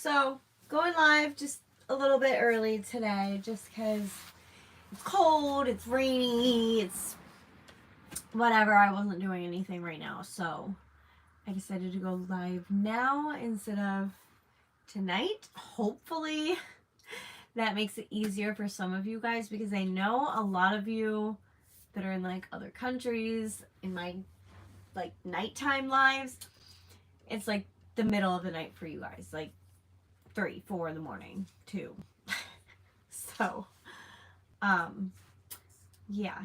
So, going live just a little bit early today just because it's cold, it's rainy, it's whatever. I wasn't doing anything right now. So, I decided to go live now instead of tonight. Hopefully, that makes it easier for some of you guys because I know a lot of you that are in like other countries in my like nighttime lives. It's like the middle of the night for you guys, like 3, 4 in the morning, 2. So, um, yeah.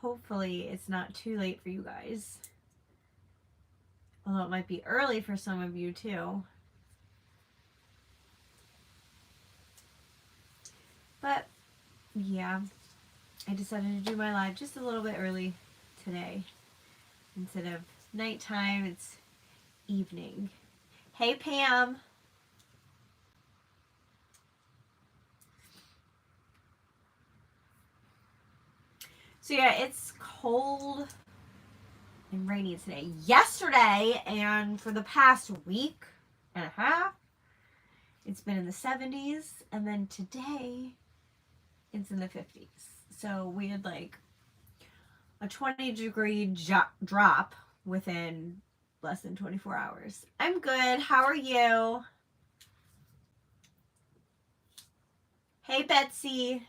Hopefully it's not too late for you guys. Although it might be early for some of you too. But, yeah. I decided to do my live just a little bit early today. Instead of nighttime, it's evening. Hey, Pam. So yeah, it's cold and rainy today. Yesterday and for the past week and a half, it's been in the 70s, and then today it's in the 50s. So we had like a 20-degree drop within less than 24 hours. I'm good. How are you? Hey, Betsy.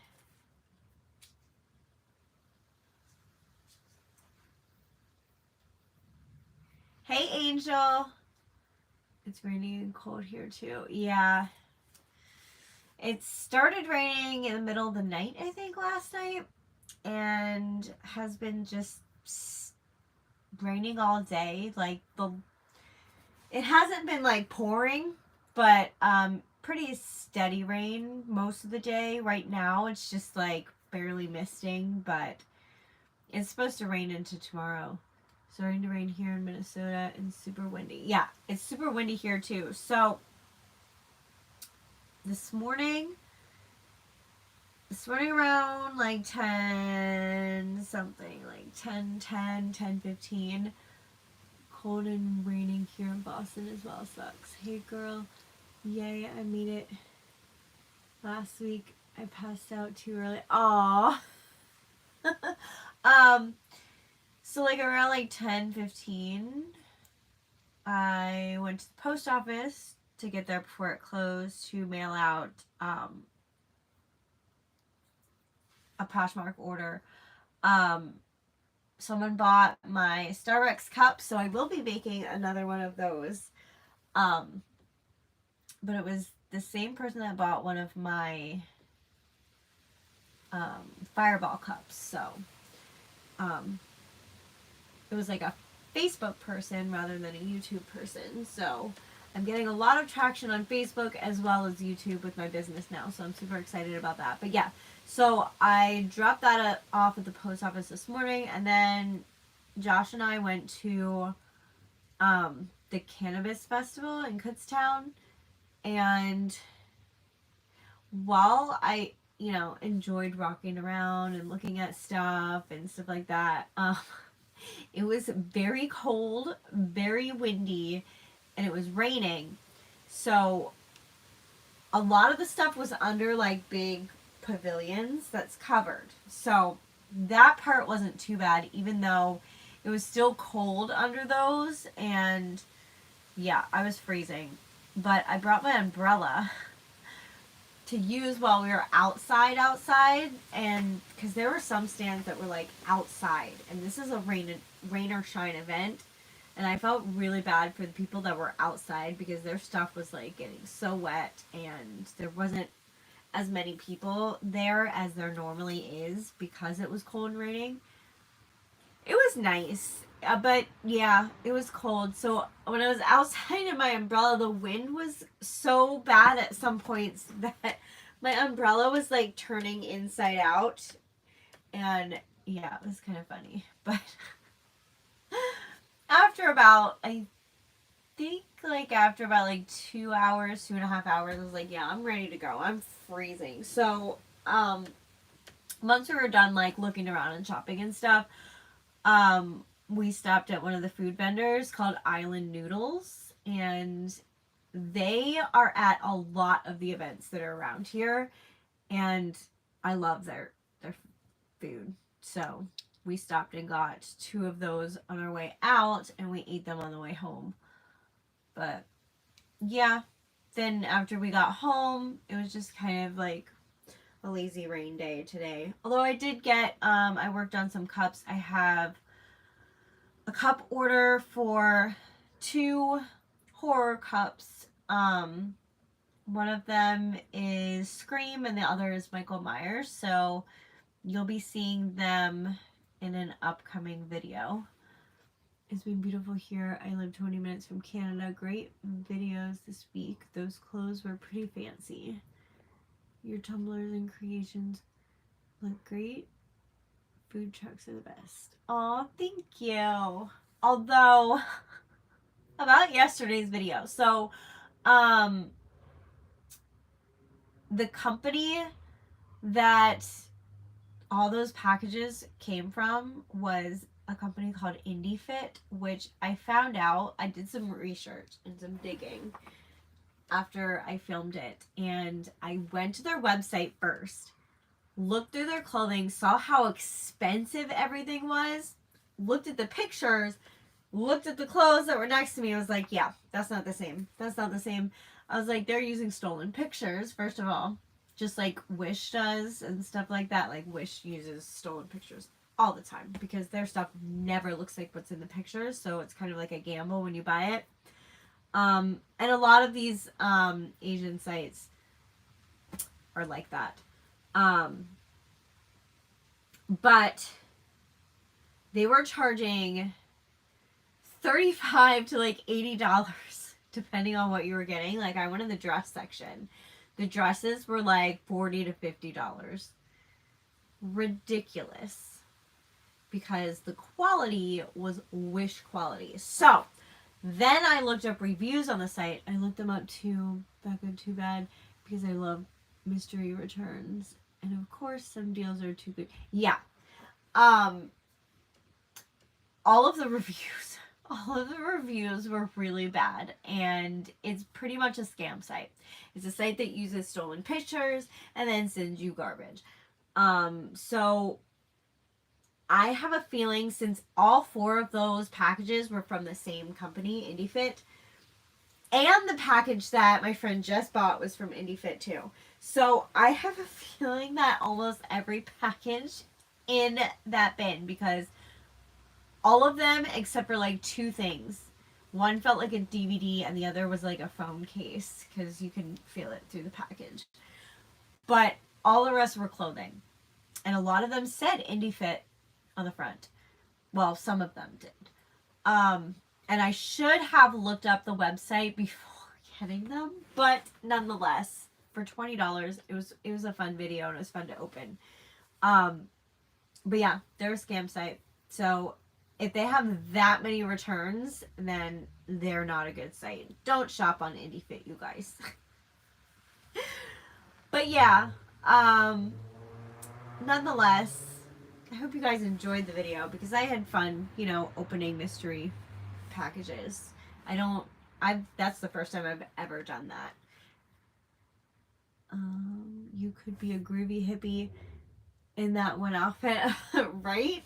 Hey, Angel. It's raining and cold here too. Yeah. It started raining in the middle of the night, I think, last night, and has been just raining all day. Like it hasn't been like pouring, but pretty steady rain most of the day. Right now it's just like barely misting, but it's supposed to rain into tomorrow. Starting to rain here in Minnesota and super windy. Yeah, it's super windy here too. So this morning around like 10 something, like 10:15. Cold and raining here in Boston as well. Sucks. Hey girl, yay, I made it. Last week I passed out too early. Aww. So like around like 10:15, I went to the post office to get there before it closed to mail out a Poshmark order. Someone bought my Starbucks cup, so I will be making another one of those. But it was the same person that bought one of my Fireball cups. So it was like a Facebook person rather than a YouTube person. So I'm getting a lot of traction on Facebook as well as YouTube with my business now. So I'm super excited about that. But yeah, so I dropped that off at the post office this morning, and then Josh and I went to the cannabis festival in Kutztown, and while I enjoyed walking around and looking at stuff and stuff like that, it was very cold, very windy, and it was raining. So a lot of the stuff was under like big pavilions that's covered. So that part wasn't too bad, even though it was still cold under those. And yeah, I was freezing. But I brought my umbrella to use while we were outside, and because there were some stands that were like outside, and this is a rain or shine event, and I felt really bad for the people that were outside because their stuff was like getting so wet, and there wasn't as many people there as there normally is because it was cold and raining. It was nice, but yeah, it was cold. So when I was outside in my umbrella, the wind was so bad at some points that my umbrella was like turning inside out. And yeah, it was kind of funny. But after about, I think like after about like 2 hours, 2.5 hours, I was like, yeah, I'm ready to go. I'm freezing. So, once we were done like looking around and shopping and stuff, we stopped at one of the food vendors called Island Noodles, and they are at a lot of the events that are around here, and I love their food. So we stopped and got 2 of those on our way out, and we ate them on the way home. But yeah, then after we got home, it was just kind of like a lazy rain day today. Although I did get, I worked on some cups. I have a cup order for 2 horror cups. One of them is Scream and the other is Michael Myers. So you'll be seeing them in an upcoming video. It's been beautiful here. I live 20 minutes from Canada. Great videos this week. Those clothes were pretty fancy. Your tumblers and creations look great. Food trucks are the best. Oh, thank you. Although, about yesterday's video. So, the company that all those packages came from was a company called IndieFit, which I found out, I did some research and some digging after I filmed it, and I went to their website first, looked through their clothing, saw how expensive everything was, looked at the pictures, looked at the clothes that were next to me. I was like, yeah, that's not the same. That's not the same. I was like, they're using stolen pictures, first of all, just like Wish does and stuff like that. Like Wish uses stolen pictures all the time because their stuff never looks like what's in the pictures, so it's kind of like a gamble when you buy it. And a lot of these Asian sites are like that. But they were charging $35 to like $80 depending on what you were getting. Like I went in the dress section. The dresses were like $40 to $50. Ridiculous. Because the quality was Wish quality. So then I looked up reviews on the site. I looked them up too. That good, too bad. Because I love mystery returns. And of course some deals are too good. Yeah. All of the reviews were really bad, and it's pretty much a scam site. It's a site that uses stolen pictures and then sends you garbage. So I have a feeling, since all 4 of those packages were from the same company, IndieFit, and the package that my friend just bought was from IndieFit too. So I have a feeling that almost every package in that bin, because all of them except for like 2 things. One felt like a DVD and the other was like a phone case because you can feel it through the package. But all the rest were clothing. And a lot of them said IndieFit on the front. Well, some of them did. And I should have looked up the website before getting them, but nonetheless, for $20, it was a fun video and it was fun to open. But yeah, they're a scam site. So if they have that many returns, then they're not a good site. Don't shop on IndieFit, you guys. But yeah, nonetheless, I hope you guys enjoyed the video because I had fun, opening mystery packages. That's the first time I've ever done that. You could be a groovy hippie in that one outfit, right?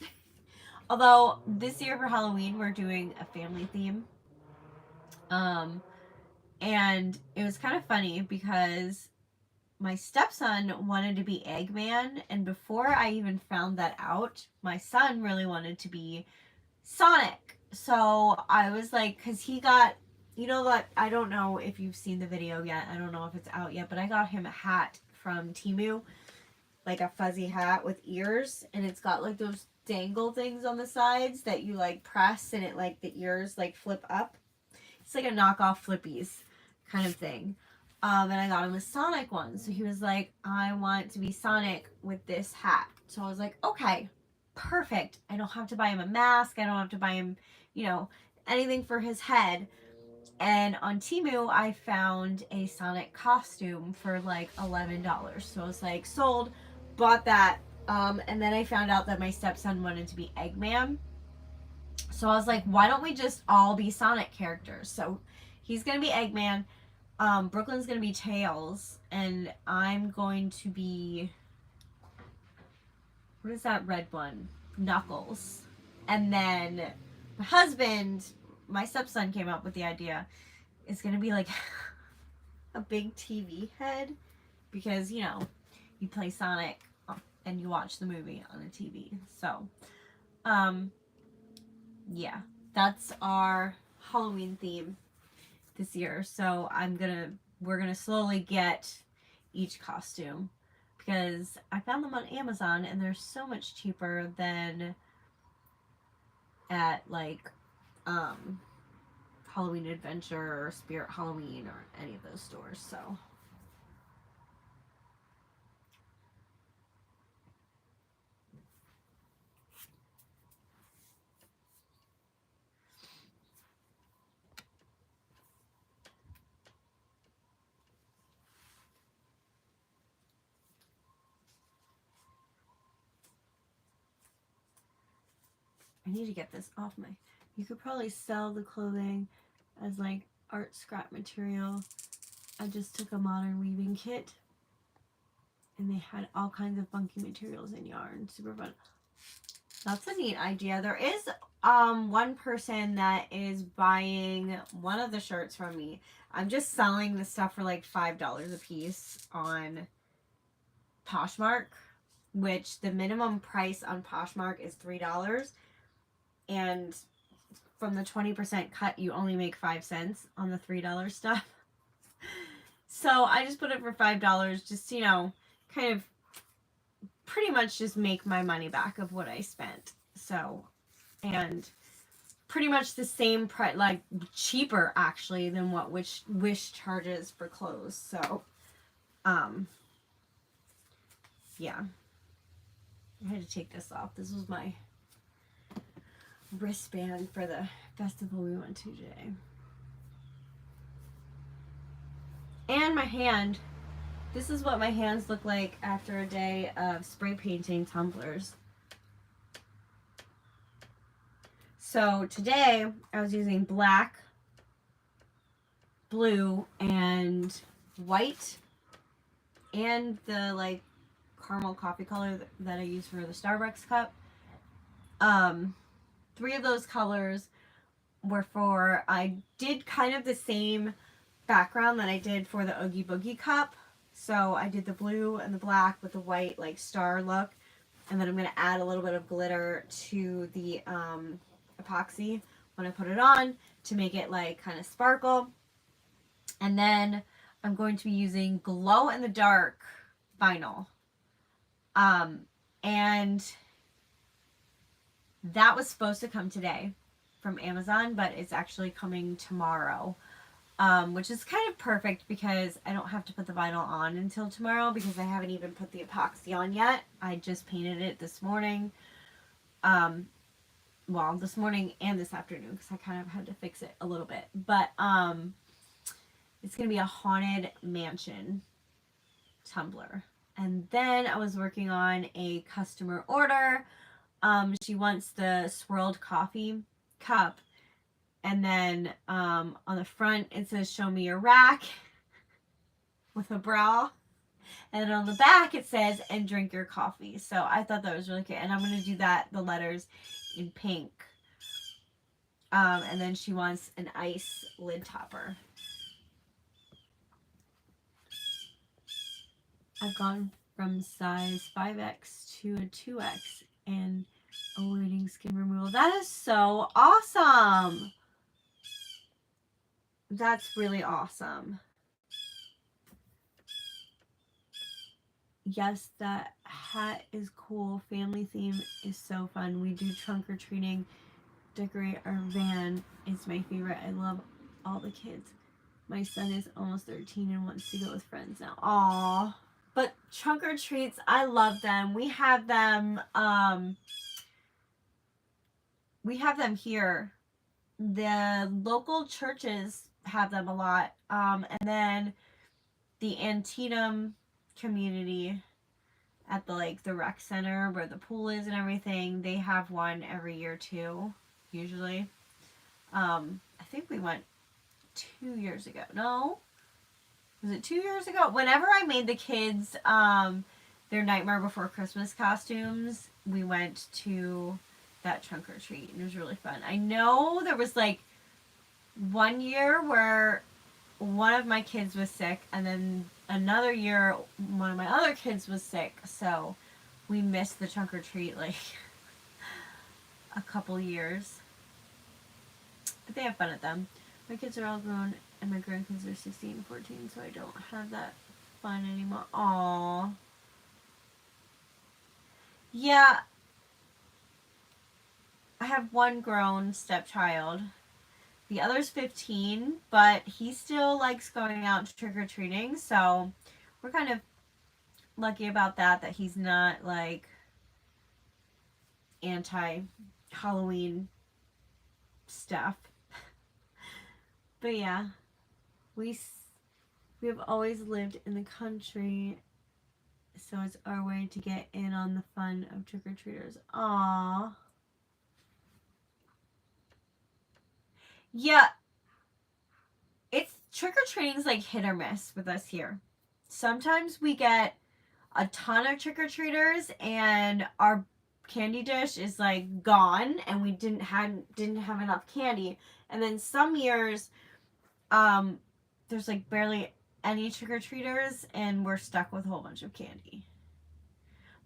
Although this year for Halloween we're doing a family theme. And it was kind of funny because my stepson wanted to be Eggman, and before I even found that out, my son really wanted to be Sonic. So I was like, because he got, what, I don't know if you've seen the video yet. I don't know if it's out yet, but I got him a hat from Temu, like a fuzzy hat with ears, and it's got like those dangle things on the sides that you like press and it like the ears like flip up. It's like a knockoff Flippies kind of thing. And I got him a Sonic one. So he was like, I want to be Sonic with this hat. So I was like, okay, perfect. I don't have to buy him a mask. I don't have to buy him, anything for his head. And on Temu, I found a Sonic costume for like $11. So I was like, sold, bought that. And then I found out that my stepson wanted to be Eggman. So I was like, why don't we just all be Sonic characters? So he's going to be Eggman. Brooklyn's gonna be Tails, and I'm going to be, what is that red one? Knuckles. And then my husband, my stepson, came up with the idea. It's gonna be like a big TV head because you play Sonic and you watch the movie on a TV. So, um, yeah, that's our Halloween theme this year. So we're gonna slowly get each costume because I found them on Amazon and they're so much cheaper than at like Halloween Adventure or Spirit Halloween or any of those stores. So I need to get this off my. You could probably sell the clothing as like art scrap material. I just took a modern weaving kit and they had all kinds of funky materials in yarn. Super fun. That's a neat idea. There is one person that is buying one of the shirts from me. I'm just selling the stuff for like $5 a piece on Poshmark, which the minimum price on Poshmark is $3. And from the 20% cut, you only make 5 cents on the $3 stuff. So I just put it for $5, just, kind of pretty much just make my money back of what I spent. So, and pretty much the same price, like cheaper actually than what Wish charges for clothes. So, yeah. I had to take this off. This was my wristband for the festival we went to today. And my hand. This is what my hands look like after a day of spray painting tumblers. So today I was using black, blue, and white, and the like caramel coffee color that I use for the Starbucks cup. 3 of those colors were for, I did kind of the same background that I did for the Oogie Boogie cup. So I did the blue and the black with the white like star look. And then I'm going to add a little bit of glitter to the epoxy when I put it on to make it like kind of sparkle. And then I'm going to be using glow in the dark vinyl. And that was supposed to come today from Amazon, but it's actually coming tomorrow. Which is kind of perfect because I don't have to put the vinyl on until tomorrow because I haven't even put the epoxy on yet. I just painted it this morning. Well, this morning and this afternoon because I kind of had to fix it a little bit. But it's going to be a haunted mansion tumbler. And then I was working on a customer order. She wants the swirled coffee cup. And then on the front, it says, show me your rack with a bra. And on the back, it says, and drink your coffee. So I thought that was really cute. And I'm going to do that, the letters in pink. And then she wants an ice lid topper. I've gone from size 5X to a 2X and awaiting skin removal. That is so awesome. That's really awesome. Yes, that hat is cool. Family theme is so fun. We do trunk or treating. Decorate our van is my favorite. I love all the kids. My son is almost 13 and wants to go with friends now. Aww. But trunk or treats, I love them. We have them here. The local churches have them a lot. And then the Antietam community at the rec center where the pool is and everything, they have one every year too, usually. I think we went 2 years ago. No, was it 2 years ago? Whenever I made the kids their Nightmare Before Christmas costumes, we went to that trunk or treat. It was really fun. I know there was like one year where one of my kids was sick, and then another year one of my other kids was sick, so we missed the trunk or treat like a couple years. But they have fun at them. My kids are all grown, and my grandkids are 16 and 14, so I don't have that fun anymore. Aww. Yeah, I have one grown stepchild. The other's 15, but he still likes going out trick-or-treating, so we're kind of lucky about that he's not like anti-Halloween stuff. But yeah, we have always lived in the country, so it's our way to get in on the fun of trick-or-treaters. Aww. Yeah, it's trick-or-treating's like hit or miss with us here. Sometimes we get a ton of trick-or-treaters and our candy dish is like gone and we didn't have enough candy. And then some years there's like barely any trick-or-treaters and we're stuck with a whole bunch of candy.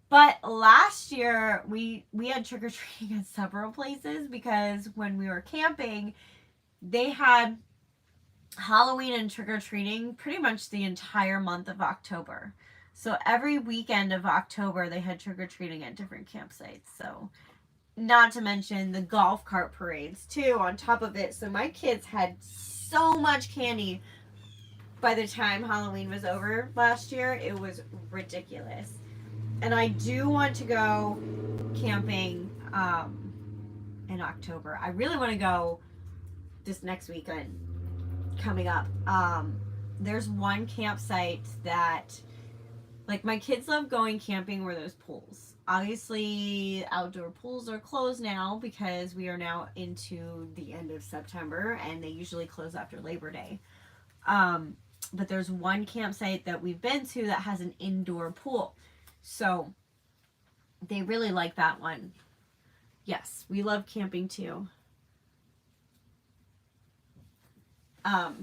But last year we had trick-or-treating at several places because when we were camping, they had Halloween and trick-or-treating pretty much the entire month of October. So every weekend of October they had trick-or-treating at different campsites. So not to mention the golf cart parades too on top of it. So my kids had so much candy by the time Halloween was over last year. It was ridiculous. And I do want to go camping in October. I really want to go this next weekend coming up. There's one campsite that, like, my kids love going camping where there's pools. Obviously, outdoor pools are closed now because we are now into the end of September and they usually close after Labor Day. But there's one campsite that we've been to that has an indoor pool. So they really like that one. Yes, we love camping too. But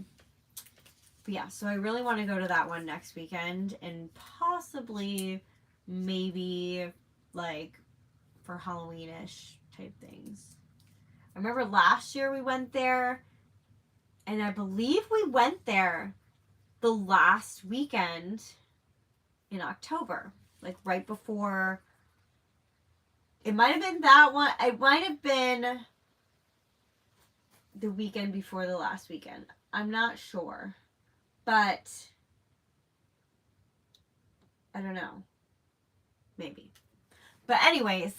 yeah, so I really want to go to that one next weekend and possibly maybe like for Halloween-ish type things. I remember last year we went there and I believe we went there the last weekend in October, like right before. It might have been that one. It might have been the weekend before the last weekend. I'm not sure. But I don't know. Maybe. But anyways,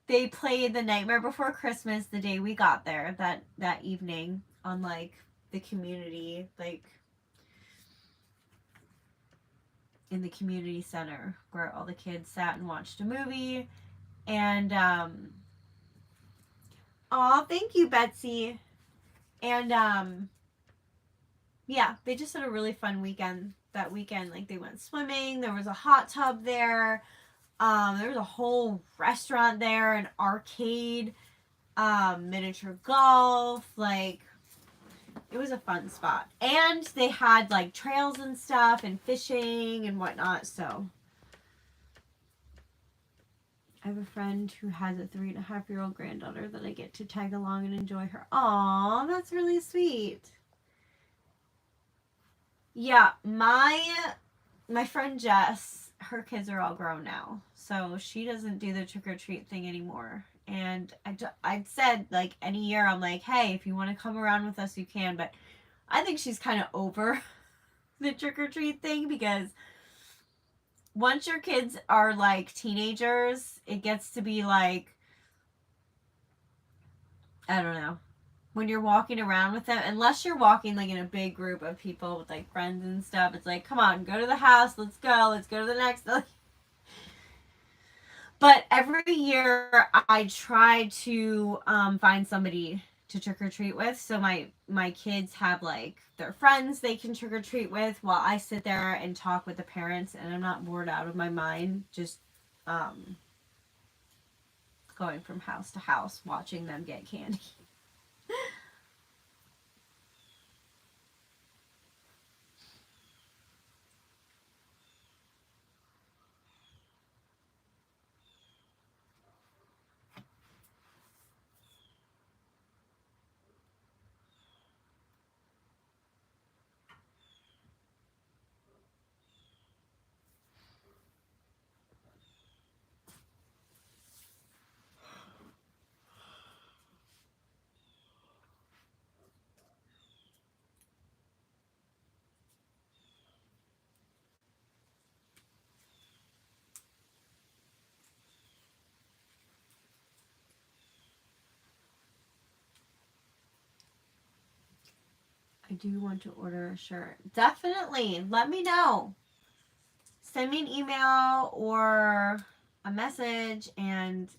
they played The Nightmare Before Christmas the day we got there, that evening on like the community, like in the community center where all the kids sat and watched a movie. And thank you, Betsy. And yeah, they just had a really fun weekend that weekend. Like they went swimming, there was a hot tub there, there was a whole restaurant there, an arcade, miniature golf, like it was a fun spot. And they had like trails and stuff and fishing and whatnot. So I have a friend who has a 3.5-year-old granddaughter that I get to tag along and enjoy her. Aw, that's really sweet. Yeah, my friend Jess, her kids are all grown now, so she doesn't do the trick-or-treat thing anymore. And I'd said, like, any year, I'm like, hey, if you want to come around with us, you can. But I think she's kind of over the trick-or-treat thing because once your kids are, like, teenagers, it gets to be, like, I don't know. When you're walking around with them, unless you're walking, like, in a big group of people with, like, friends and stuff, it's like, come on, go to the house, let's go to the next. But every year I try to find somebody to trick or treat with. So my kids have like their friends they can trick or treat with while I sit there and talk with the parents, and I'm not bored out of my mind just going from house to house watching them get candy. I do want to order a shirt. Definitely. Let me know. Send me an email or a message and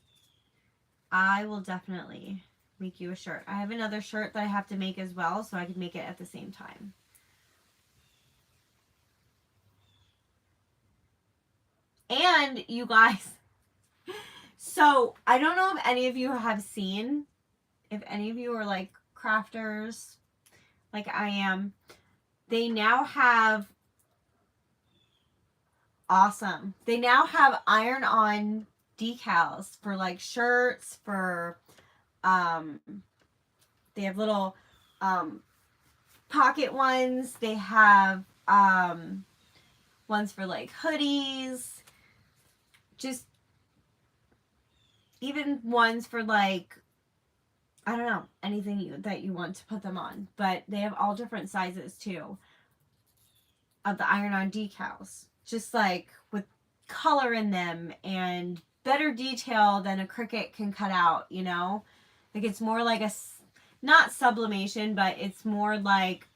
I will definitely make you a shirt. I have another shirt that I have to make as well, so I can make it at the same time. And you guys, so I don't know if any of you have seen, if any of you are like crafters like I am, they now have They now have iron-on decals for like shirts, for they have little pocket ones. They have ones for like hoodies. Just even ones for like, I don't know, anything that you want to put them on. But they have all different sizes too of the iron-on decals. Just like with color in them and better detail than a Cricut can cut out, you know? Like it's more like not sublimation, but it's more like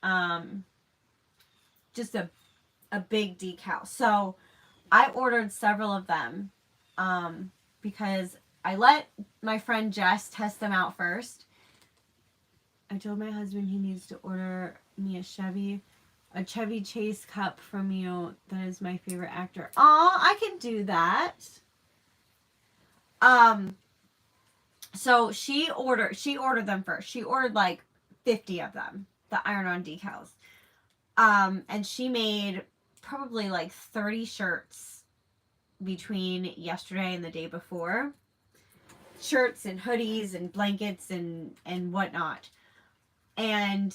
just a big decal. So I ordered several of them because I let my friend Jess test them out first. I told my husband he needs to order me a Chevy Chase cup from you. That is my favorite actor. Aw, I can do that. So she ordered them first. She ordered like 50 of them, the iron-on decals. And she made probably like 30 shirts between yesterday and the day before. Shirts and hoodies and blankets and whatnot. And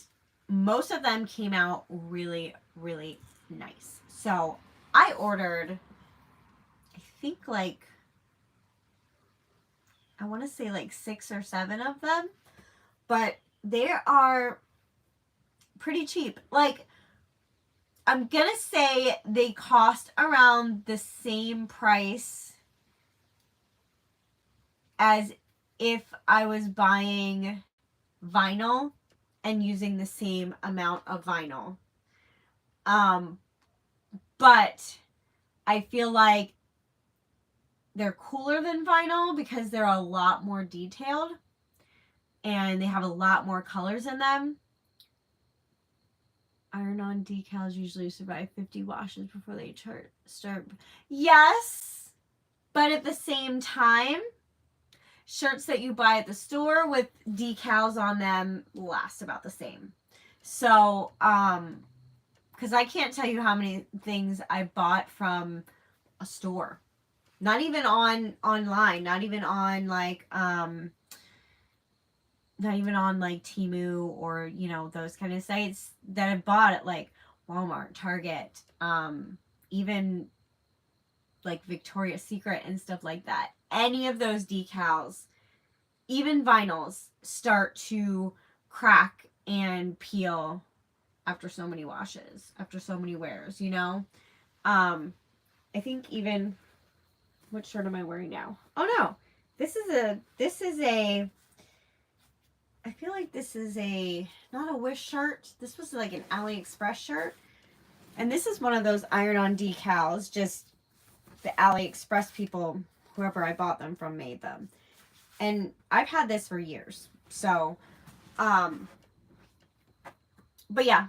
most of them came out really, really nice. So I ordered, I think like, I want to say like 6 or 7 of them, but they are pretty cheap. Like, I'm going to say they cost around the same price as if I was buying vinyl and using the same amount of vinyl. But I feel like they're cooler than vinyl because they're a lot more detailed and they have a lot more colors in them. Iron-on decals usually survive 50 washes before they start. Yes, but at the same time, shirts that you buy at the store with decals on them last about the same. So, because I can't tell you how many things I bought from a store. Not even online, not even on like Temu or, you know, those kind of sites that I bought at like Walmart, Target, even like Victoria's Secret and stuff like that. Any of those decals, even vinyls, start to crack and peel after so many washes, after so many wears, you know? I think even, what shirt am I wearing now? Oh no, this is a, I feel like this is not a Wish shirt. This was like an AliExpress shirt. And this is one of those iron-on decals, just the AliExpress people, whoever I bought them from, made them. And I've had this for years. So Um, but yeah,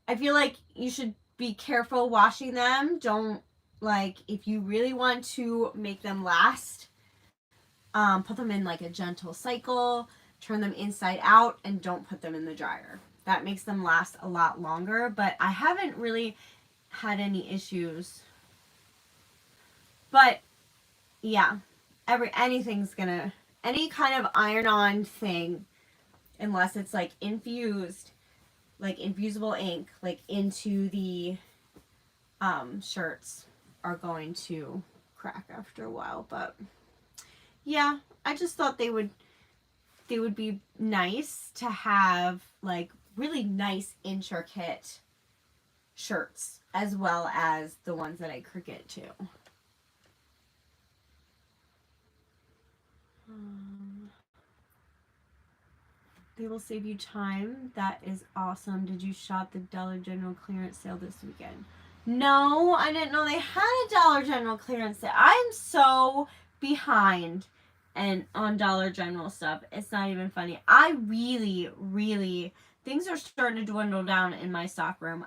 I feel like you should be careful washing them. Don't, like, if you really want to make them last, put them in like a gentle cycle, turn them inside out, and don't put them in the dryer. That makes them last a lot longer, but I haven't really had any issues. But yeah, anything's gonna, any kind of iron-on thing, unless it's like infused, like infusible ink, like into the shirts, are going to crack after a while. But yeah, I just thought they would be nice to have, like, really nice intricate shirts, as well as the ones that I Cricut too. They will save you time. That is awesome. Did you shop the Dollar General clearance sale this weekend? No, I didn't know they had a Dollar General clearance sale. I'm so behind and on Dollar General stuff. It's not even funny. I really, really, things are starting to dwindle down in my stock room,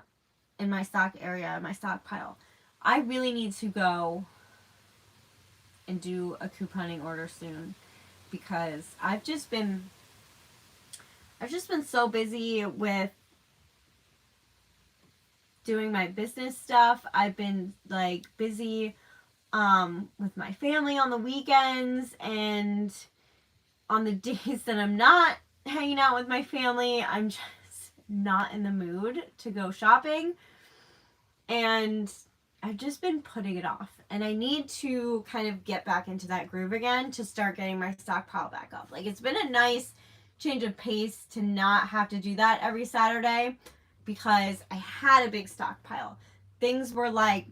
in my stock area, my stockpile. I really need to go and do a couponing order soon, because I've just been so busy with doing my business stuff. I've been like busy with my family on the weekends, and on the days that I'm not hanging out with my family, I'm just not in the mood to go shopping. And I've just been putting it off. And I need to kind of get back into that groove again to start getting my stockpile back up. Like, it's been a nice change of pace to not have to do that every Saturday, because I had a big stockpile. Things were like,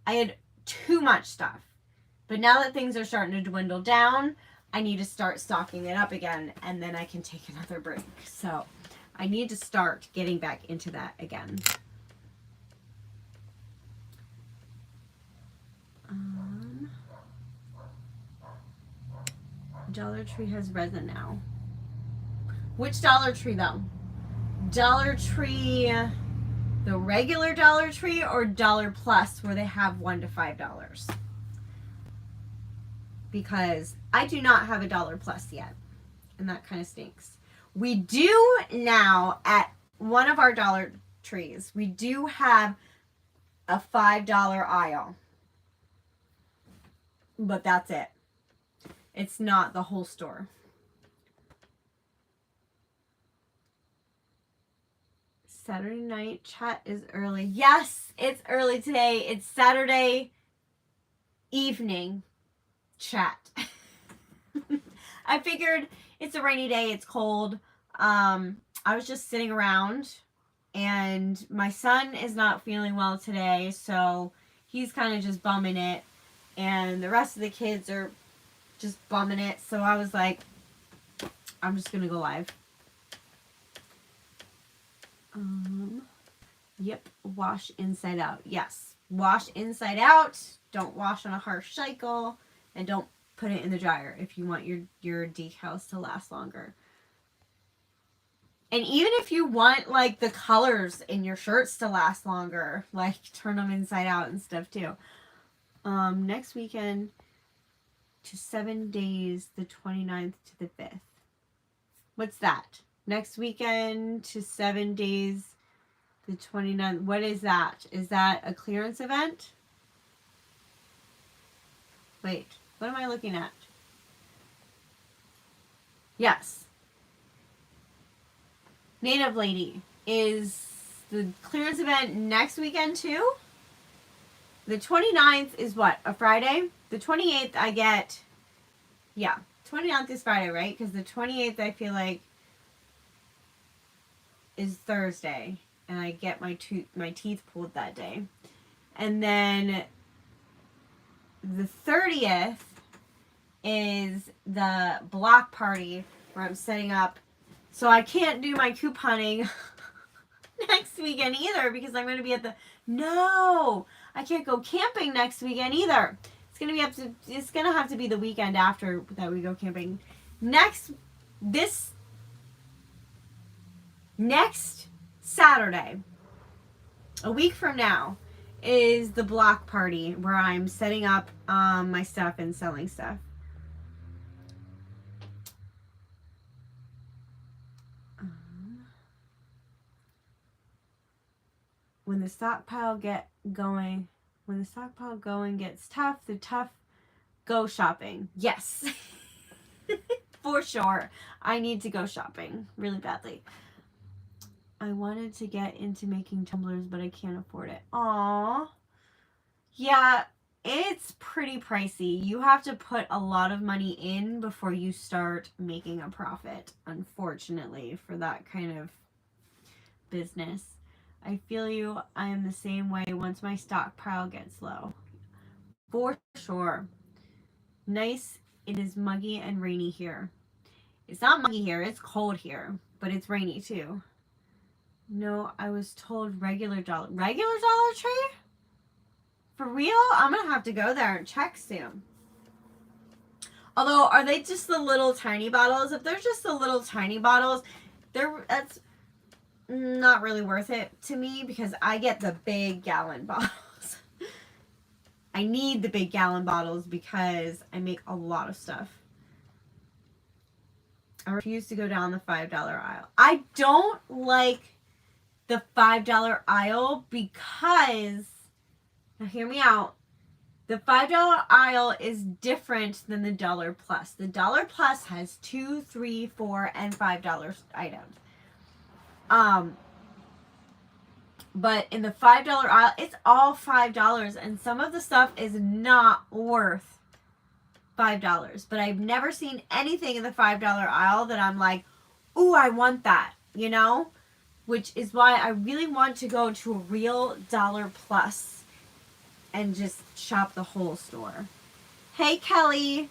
I had too much stuff. But now that things are starting to dwindle down, I need to start stocking it up again, and then I can take another break. So I need to start getting back into that again. Dollar Tree has resin now. Which Dollar Tree though? Dollar Tree, the regular Dollar Tree, or Dollar Plus, where they have $1 to $5? Because I do not have a Dollar Plus yet, and that kind of stinks. We do now at one of our Dollar Trees. We do have a $5 aisle, but that's it. It's not the whole store. Saturday night chat is early. Yes, it's early today. It's Saturday evening chat. I figured it's a rainy day. It's cold. I was just sitting around, and my son is not feeling well today, so he's kind of just bumming it, and the rest of the kids are just bumming it. So I was like, I'm just gonna go live. Yep, wash inside out. Yes, wash inside out. Don't wash on a harsh cycle, and don't put it in the dryer if you want your decals to last longer. And even if you want, like, the colors in your shirts to last longer, like, turn them inside out and stuff too. Next weekend to 7 days, the 29th to the 5th. What's that? Next weekend to 7 days, the 29th. What is that? Is that a clearance event? Wait, what am I looking at? Yes. Native Lady. Is the clearance event next weekend too? The 29th is what? A Friday? The 28th I get... Yeah, 29th is Friday, right? Because the 28th I feel like is Thursday. And I get my teeth pulled that day. And then the 30th is the block party where I'm setting up. So I can't do my couponing next weekend either, because I'm going to be at the... No! I can't go camping next weekend either. It's going to have to be the weekend after that we go camping. This Next Saturday, a week from now, is the block party where I'm setting up my stuff and selling stuff. When the stockpile going gets tough, the tough go shopping. Yes. For sure. I need to go shopping really badly. I wanted to get into making tumblers, but I can't afford it. Aww. Yeah, it's pretty pricey. You have to put a lot of money in before you start making a profit, unfortunately, for that kind of business. I feel you. I am the same way once my stockpile gets low. For sure. Nice. It is muggy and rainy here. It's not muggy here. It's cold here, but it's rainy too. No, I was told regular Dollar Tree? For real? I'm gonna have to go there and check soon. Although, are they just the little tiny bottles? If they're just the little tiny bottles, that's not really worth it to me because I get the big gallon bottles. I need the big gallon bottles because I make a lot of stuff. I refuse to go down the $5 aisle. I don't like the $5 aisle because, now hear me out, the $5 aisle is different than the Dollar Plus. The Dollar Plus has $2, $3, $4, and $5 items. But in the $5 aisle, it's all $5, and some of the stuff is not worth $5. But I've never seen anything in the $5 aisle that I'm like, ooh, I want that, you know? Which is why I really want to go to a real Dollar Plus and just shop the whole store. Hey, Kelly.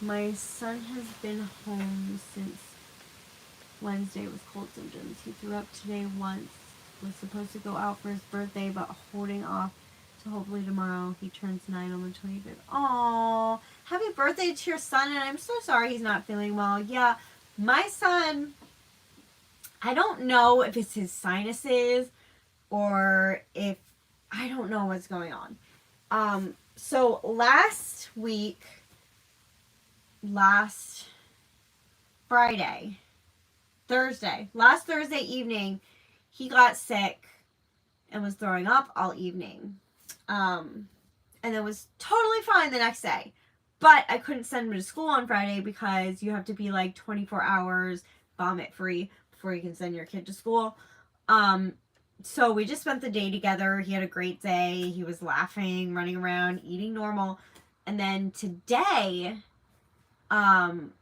My son has been home since Wednesday with cold symptoms. He threw up today once. Was supposed to go out for his birthday, but holding off to hopefully tomorrow. He turns 9 on the 25th. Aww. Happy birthday to your son, and I'm so sorry he's not feeling well. Yeah, my son, I don't know if it's his sinuses or if, I don't know what's going on. So last Thursday evening, he got sick and was throwing up all evening. And then was totally fine the next day. But I couldn't send him to school on Friday because you have to be like 24 hours vomit free before you can send your kid to school. So we just spent the day together. He had a great day. He was laughing, running around, eating normal. And then today, and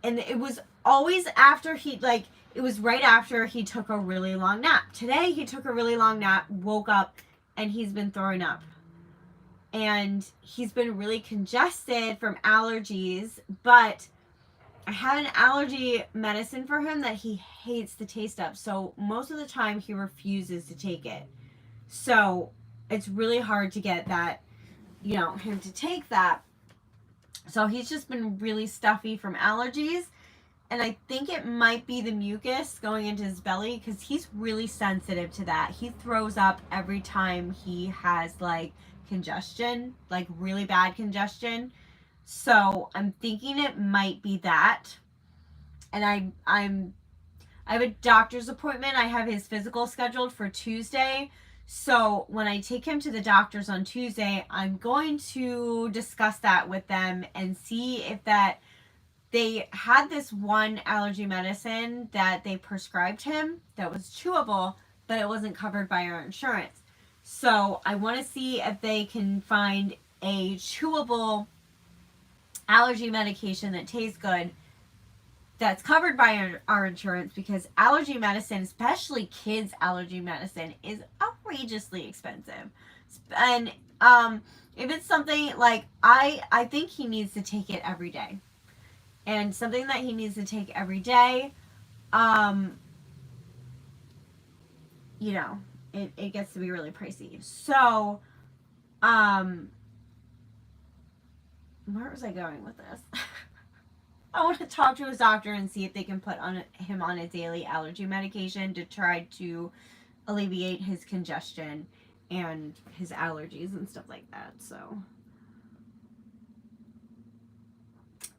it was always after it was right after he took a really long nap. Today he took a really long nap, woke up, and he's been throwing up. And he's been really congested from allergies, but I have an allergy medicine for him that he hates the taste of. So most of the time he refuses to take it. So it's really hard to get that, him to take that. So he's just been really stuffy from allergies. And I think it might be the mucus going into his belly because he's really sensitive to that. He throws up every time he has congestion, really bad congestion. So I'm thinking it might be that. And I have a doctor's appointment. I have his physical scheduled for Tuesday. So when I take him to the doctor's on Tuesday, I'm going to discuss that with them and see if they had this one allergy medicine that they prescribed him that was chewable, but it wasn't covered by our insurance. So I want to see if they can find a chewable allergy medication that tastes good that's covered by our insurance, because allergy medicine, especially kids allergy medicine, is outrageously expensive. And if it's something I think he needs to take it every day. And something that he needs to take every day, it gets to be really pricey. So, where was I going with this? I want to talk to his doctor and see if they can put him on a daily allergy medication to try to alleviate his congestion and his allergies and stuff like that. So,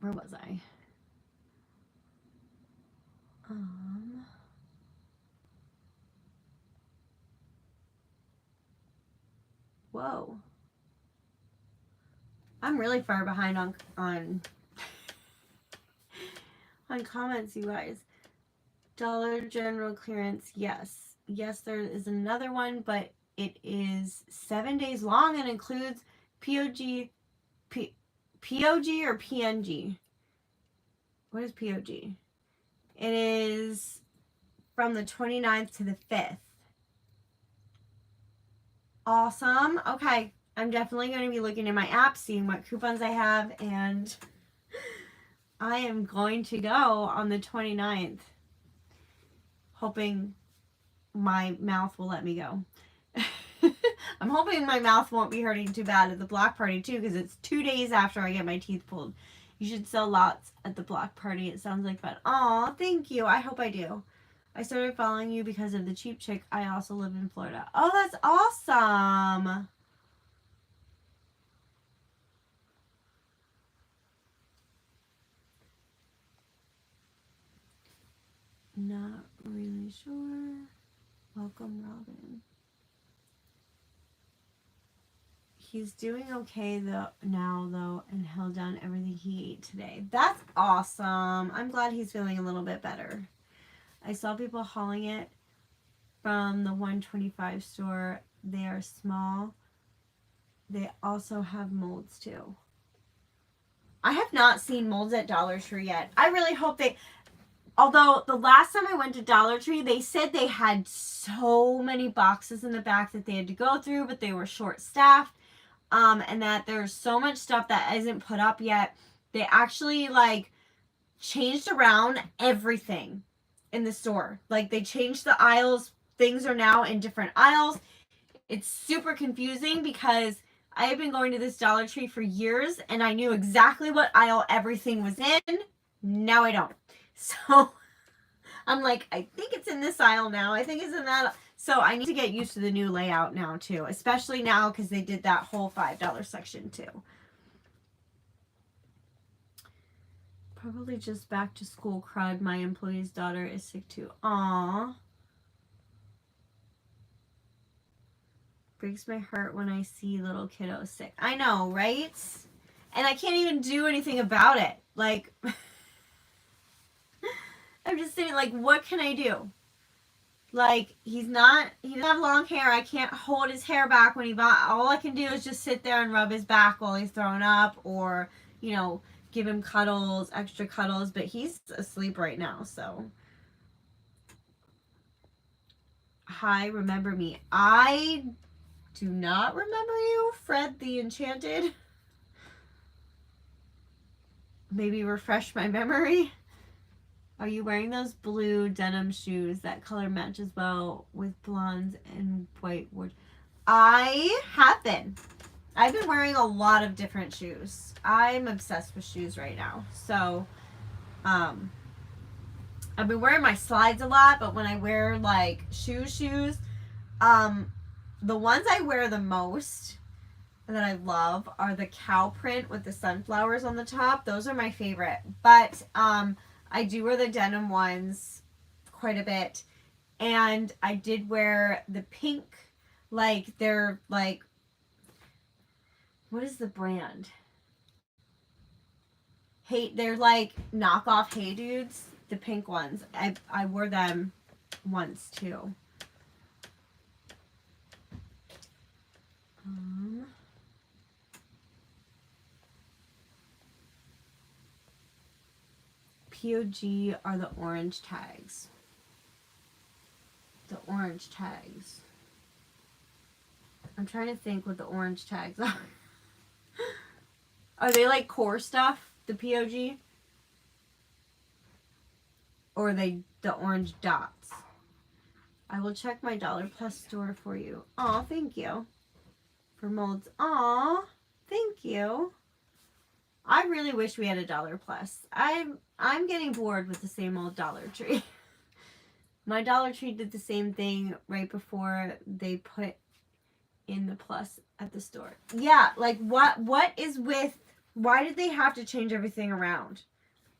where was I? Whoa. I'm really far behind on comments, you guys. Dollar General clearance, yes. Yes, there is another one, but it is 7 days long and includes POG, POG or PNG? What is POG? It is from the 29th to the 5th. Awesome. Okay. I'm definitely going to be looking in my app, seeing what coupons I have, and I am going to go on the 29th, hoping my mouth will let me go. I'm hoping my mouth won't be hurting too bad at the block party, too, because it's 2 days after I get my teeth pulled. You should sell lots at the block party. It sounds like fun. Aw, thank you. I hope I do. I started following you because of the Cheap Chick. I also live in Florida. Oh, that's awesome. Not really sure. Welcome, Robin. He's doing okay now, and held down everything he ate today. That's awesome. I'm glad he's feeling a little bit better. I saw people hauling it from the 125 store. They are small. They also have molds too. I have not seen molds at Dollar Tree yet. I really hope they... Although the last time I went to Dollar Tree, they said they had so many boxes in the back that they had to go through, but they were short-staffed. And that there's so much stuff that isn't put up yet. They actually, like, changed around everything in the store. Like, they changed the aisles. Things are now in different aisles. It's super confusing because I have been going to this Dollar Tree for years, and I knew exactly what aisle everything was in. Now I don't. So, I'm like, I think it's in this aisle now. I think it's in that. So I need to get used to the new layout now, too. Especially now because they did that whole $5 section, too. Probably just back to school crud. My employee's daughter is sick, too. Aww. Breaks my heart when I see little kiddos sick. I know, right? And I can't even do anything about it. Like, I'm just saying, like, what can I do? Like, he doesn't have long hair. I can't hold his hair back when all I can do is just sit there and rub his back while he's throwing up, or, you know, give him cuddles, extra cuddles, but he's asleep right now, so. Hi, remember me. I do not remember you, Fred the Enchanted. Maybe refresh my memory. Are you wearing those blue denim shoes? That color matches well with blondes and white wood. I have been. I've been wearing a lot of different shoes. I'm obsessed with shoes right now. So, I've been wearing my slides a lot, but when I wear like shoes, the ones I wear the most that I love are the cow print with the sunflowers on the top. Those are my favorite. But, I do wear the denim ones quite a bit. And I did wear the pink, like, they're like, what is the brand? They're like knockoff Hey Dudes, the pink ones. I wore them once too. POG are the orange tags. The orange tags. I'm trying to think what the orange tags are. Are they like core stuff, the POG? Or are they the orange dots? I will check my Dollar Plus store for you. Aw, thank you. For molds. Aw, thank you. I really wish we had a Dollar Plus. I'm getting bored with the same old Dollar Tree. My Dollar Tree did the same thing right before they put in the plus at the store. Yeah, like what is with, why did they have to change everything around?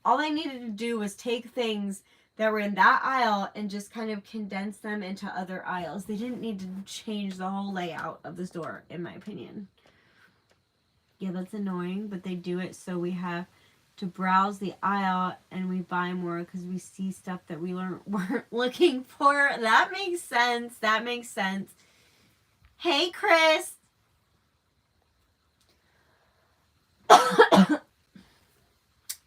All they needed to do was take things that were in that aisle and just kind of condense them into other aisles. They didn't need to change the whole layout of the store, in my opinion. Yeah, that's annoying, but they do it so we have to browse the aisle and we buy more because we see stuff that we weren't looking for. That makes sense. That makes sense. Hey, Chris.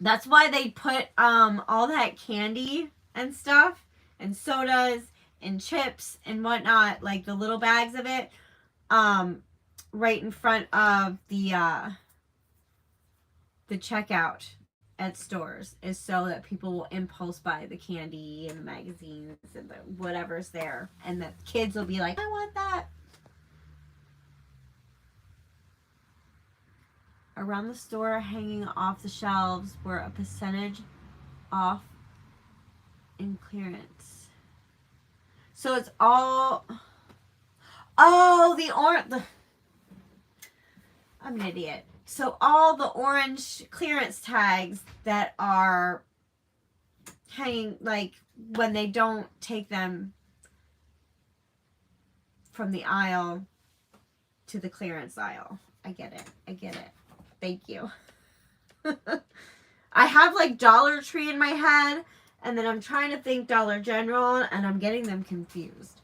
That's why they put all that candy and stuff and sodas and chips and whatnot, like the little bags of it, right in front of the checkout at stores, is so that people will impulse buy the candy and the magazines and the whatever's there, and the kids will be like, I want that. Around the store, hanging off the shelves, were a percentage off in clearance. So it's all, oh, the orange, I'm an idiot. So all the orange clearance tags that are hanging, like when they don't take them from the aisle to the clearance aisle. I get it. I get it. Thank you. I have like Dollar Tree in my head, and then I'm trying to think Dollar General, and I'm getting them confused.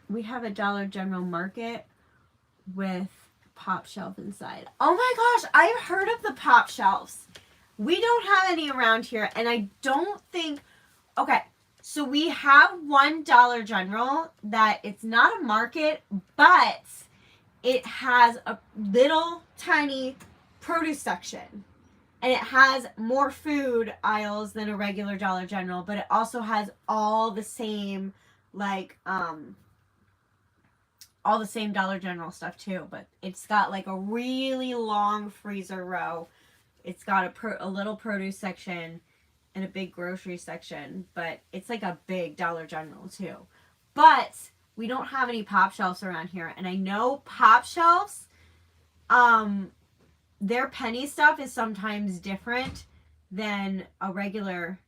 We have a Dollar General Market with pop shelf inside. Oh my gosh, I've heard of the pop shelves. We don't have any around here, and I don't think, okay, so we have one Dollar General that it's not a market, but it has a little tiny produce section, and it has more food aisles than a regular Dollar General, but it also has all the same, like, all the same Dollar General stuff too, but it's got like a really long freezer row. It's got a little produce section and a big grocery section, but it's like a big Dollar General too. But we don't have any pop shelves around here, and I know pop shelves, their penny stuff is sometimes different than a regular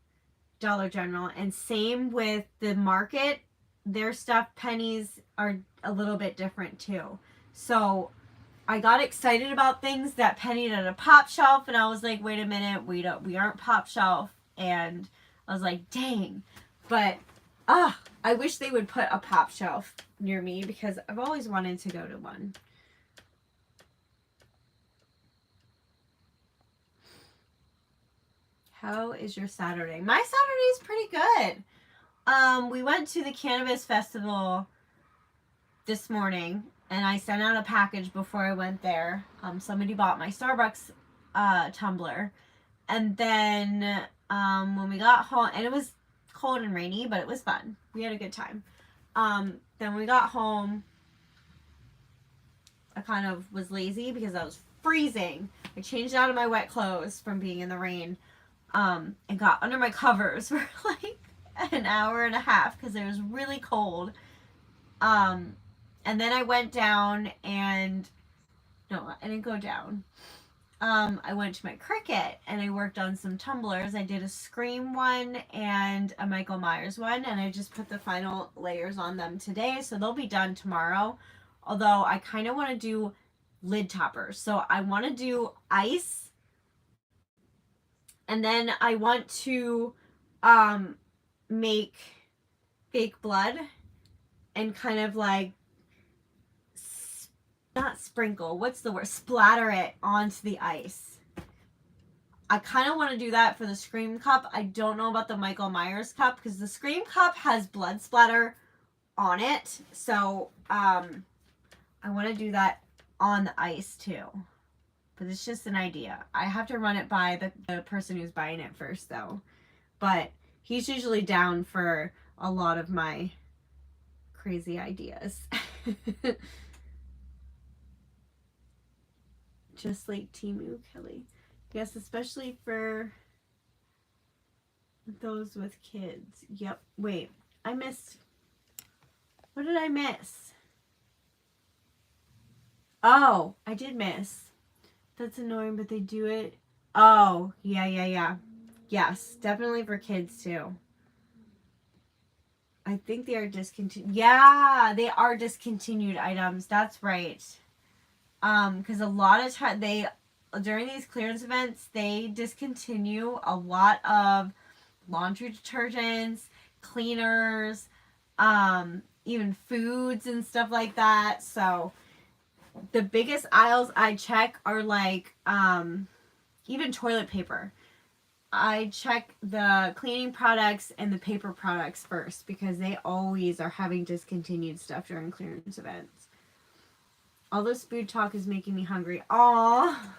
Dollar General, and same with the market. Their stuff, pennies, are a little bit different too. So I got excited about things that pennied at a pop shelf, and I was like, wait a minute, we aren't pop shelf, and I was like, dang. But I wish they would put a pop shelf near me because I've always wanted to go to one. How is your Saturday? My Saturday's pretty good. We went to the cannabis festival this morning, and I sent out a package before I went there. Somebody bought my Starbucks tumbler, and then when we got home, and it was cold and rainy, but it was fun. We had a good time. Then we got home, I kind of was lazy because I was freezing. I changed out of my wet clothes from being in the rain, and got under my covers for like an hour and a half because it was really cold. And then I went down and, no, I didn't go down. I went to my Cricut and I worked on some tumblers. I did a Scream one and a Michael Myers one, and I just put the final layers on them today, so they'll be done tomorrow. Although I kind of want to do lid toppers. So I want to do ice, and then I want to make fake blood and kind of like, not sprinkle, what's the word, splatter it onto the ice. I kind of want to do that for the Scream cup. I don't know about the Michael Myers cup because the Scream cup has blood splatter on it. So I want to do that on the ice too. But it's just an idea. I have to run it by the person who's buying it first though. But he's usually down for a lot of my crazy ideas. Just like Timu, Kelly. Yes, especially for those with kids. Yep. Wait, I missed. What did I miss? Oh, I did miss. That's annoying, but they do it. Oh, yeah. Yes, definitely for kids too. I think they are discontinued. Yeah, they are discontinued items. That's right. Because a lot of time during these clearance events, they discontinue a lot of laundry detergents, cleaners, even foods and stuff like that. So the biggest aisles I check are like even toilet paper. I check the cleaning products and the paper products first because they always are having discontinued stuff during clearance events. All this food talk is making me hungry. Aw.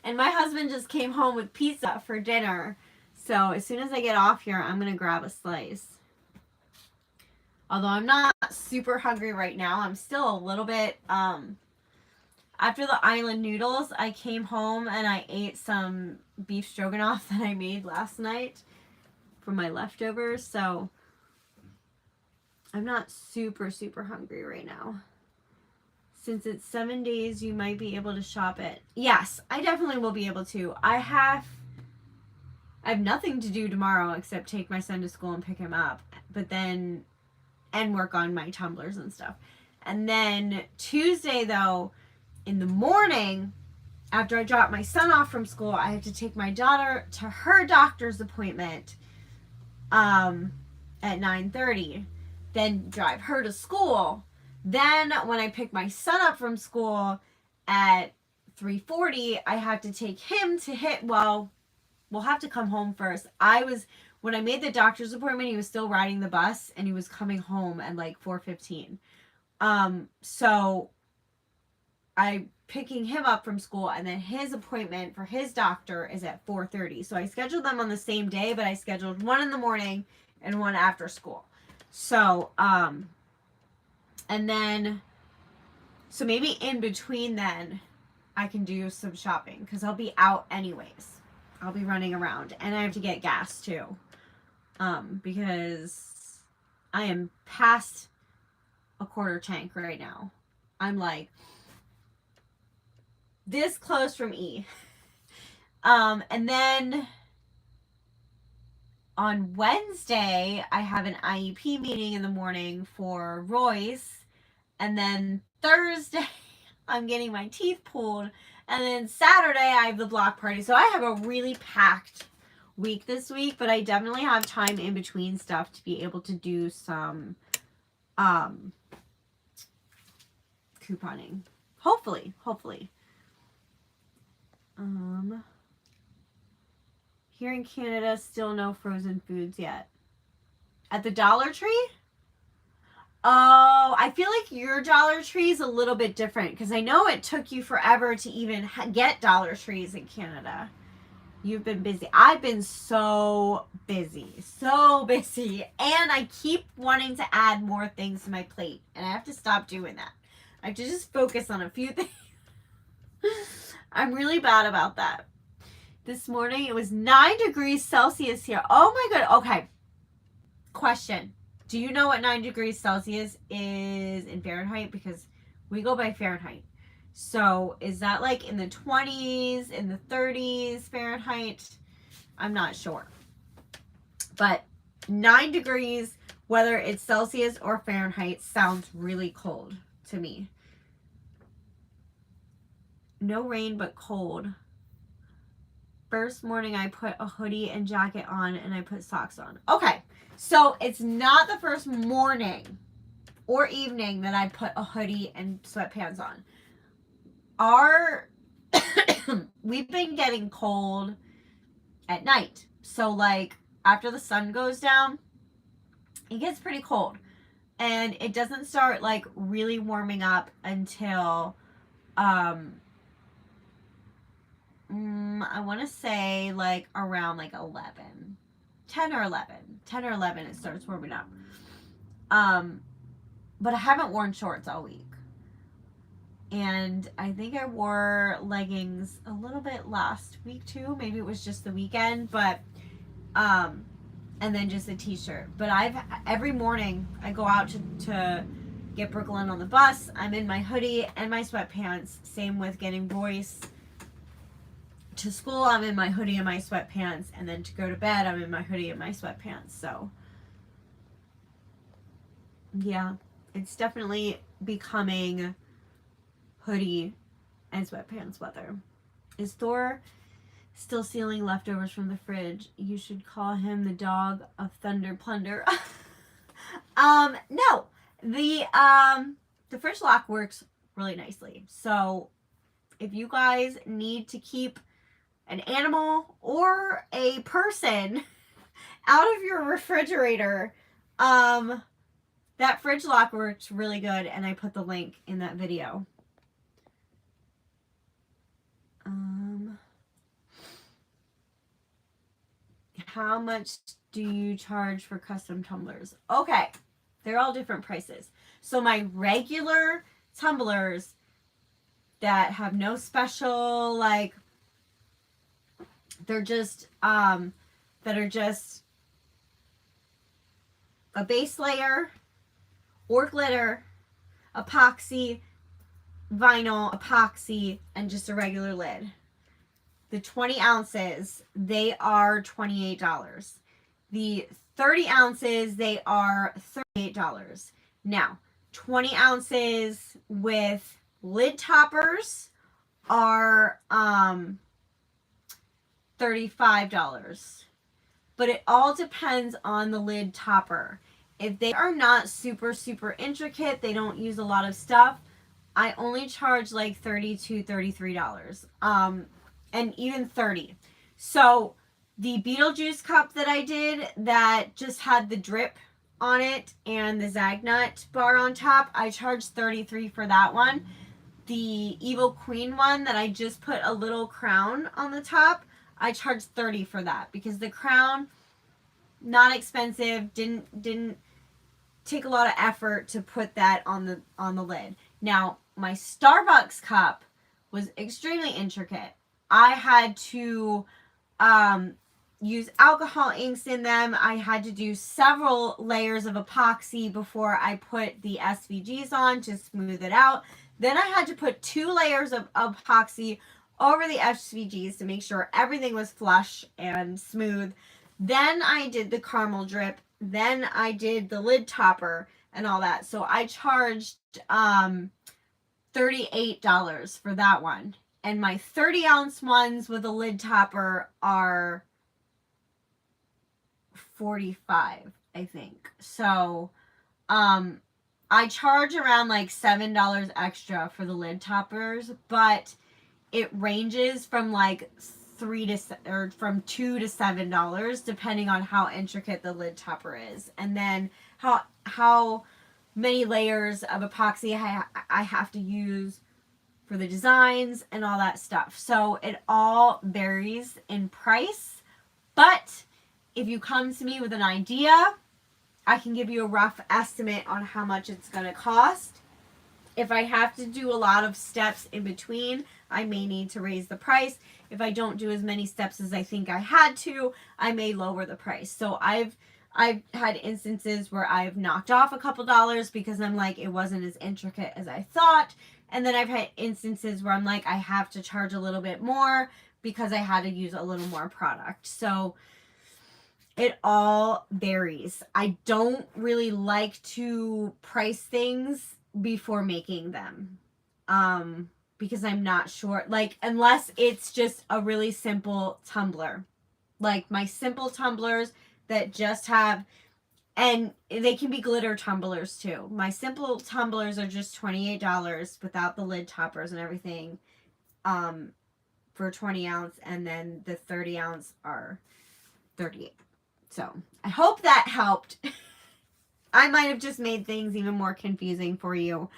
And my husband just came home with pizza for dinner. So as soon as I get off here, I'm going to grab a slice. Although I'm not super hungry right now. I'm still a little bit, after the island noodles, I came home and I ate some beef stroganoff that I made last night from my leftovers. So I'm not super hungry right now. Since it's 7 days, you might be able to shop it. Yes, I definitely will be able to. I have nothing to do tomorrow except take my son to school and pick him up. But then, and work on my tumblers and stuff. And then Tuesday, though, in the morning, after I drop my son off from school, I have to take my daughter to her doctor's appointment at 9:30. Then drive her to school. Then when I pick my son up from school at 3:40, I have to take him to we'll have to come home first. When I made the doctor's appointment, he was still riding the bus and he was coming home at like 4:15. So I'm picking him up from school and then his appointment for his doctor is at 4:30. So I scheduled them on the same day, but I scheduled one in the morning and one after school. So, and then, so maybe in between then, I can do some shopping because I'll be out anyways. I'll be running around and I have to get gas too. Because I am past a quarter tank right now. I'm like this close from E. And then on Wednesday, I have an IEP meeting in the morning for Royce. And then Thursday, I'm getting my teeth pulled. And then Saturday, I have the block party. So I have a really packed week this week, but I definitely have time in between stuff to be able to do some couponing. Hopefully. Here in Canada, still no frozen foods yet. At the Dollar Tree? Oh, I feel like your Dollar Tree is a little bit different because I know it took you forever to even get Dollar Trees in Canada. You've been busy. I've been so busy. And I keep wanting to add more things to my plate. And I have to stop doing that. I have to just focus on a few things. I'm really bad about that. This morning, it was 9 degrees Celsius here. Oh my god. Okay. Question. Do you know what 9 degrees Celsius is in Fahrenheit? Because we go by Fahrenheit. So is that like in the 20s, in the 30s Fahrenheit? I'm not sure. But 9 degrees, whether it's Celsius or Fahrenheit, sounds really cold to me. No rain, but cold. First morning, I put a hoodie and jacket on, and I put socks on. Okay, so it's not the first morning or evening that I put a hoodie and sweatpants on. We've been getting cold at night. So, like, after the sun goes down, it gets pretty cold. And it doesn't start, like, really warming up until, I want to say like around like 11, 10 or 11 it starts warming up. But I haven't worn shorts all week. And I think I wore leggings a little bit last week too. Maybe it was just the weekend, but and then just a t-shirt. But every morning I go out to get Brooklyn on the bus. I'm in my hoodie and my sweatpants. Same with getting Royce to school. I'm in my hoodie and my sweatpants, and then to go to bed I'm in my hoodie and my sweatpants. So yeah, it's definitely becoming hoodie and sweatpants weather. Is Thor still stealing leftovers from the fridge? You should call him the dog of thunder plunder. No. The fridge lock works really nicely. So if you guys need to keep an animal or a person out of your refrigerator, that fridge lock works really good, and I put the link in that video. How much do you charge for custom tumblers? Okay, they're all different prices. So my regular tumblers that have no special, like, they're just that are just a base layer or glitter, epoxy, vinyl, epoxy, and just a regular lid. The 20 ounces, they are $28. The 30 ounces, they are $38. Now, 20 ounces with lid toppers are $35. But it all depends on the lid topper. If they are not super, super intricate, they don't use a lot of stuff, I only charge like $32, $33. And even 30. So the Beetlejuice cup that I did that just had the drip on it and the Zagnut bar on top, I charged $33 for that one. The Evil Queen one that I just put a little crown on the top, I charged $30 for that, because the crown, not expensive, didn't take a lot of effort to put that on the lid. Now, my Starbucks cup was extremely intricate. I had to use alcohol inks in them. I had to do several layers of epoxy before I put the SVGs on to smooth it out. Then I had to put 2 layers of epoxy over the SVGs to make sure everything was flush and smooth. Then I did the caramel drip. Then I did the lid topper and all that. So I charged $38 for that one. And my 30 ounce ones with a lid topper are $45, I think. So, I charge around like $7 extra for the lid toppers, but it ranges from like $2 to $7 depending on how intricate the lid topper is, and then how many layers of epoxy I have to use for the designs and all that stuff. So it all varies in price, but if you come to me with an idea, I can give you a rough estimate on how much it's going to cost. If I have to do a lot of steps in between, I may need to raise the price. If I don't do as many steps as I think I had to, I may lower the price. So I've had instances where I've knocked off a couple dollars because I'm like, it wasn't as intricate as I thought. And then I've had instances where I'm like, I have to charge a little bit more because I had to use a little more product. So it all varies. I don't really like to price things before making them. Because I'm not sure, like, unless it's just a really simple tumbler. Like my simple tumblers that just have, and they can be glitter tumblers too. My simple tumblers are just $28 without the lid toppers and everything, for 20 ounce, and then the 30 ounce are $38. So I hope that helped. I might have just made things even more confusing for you,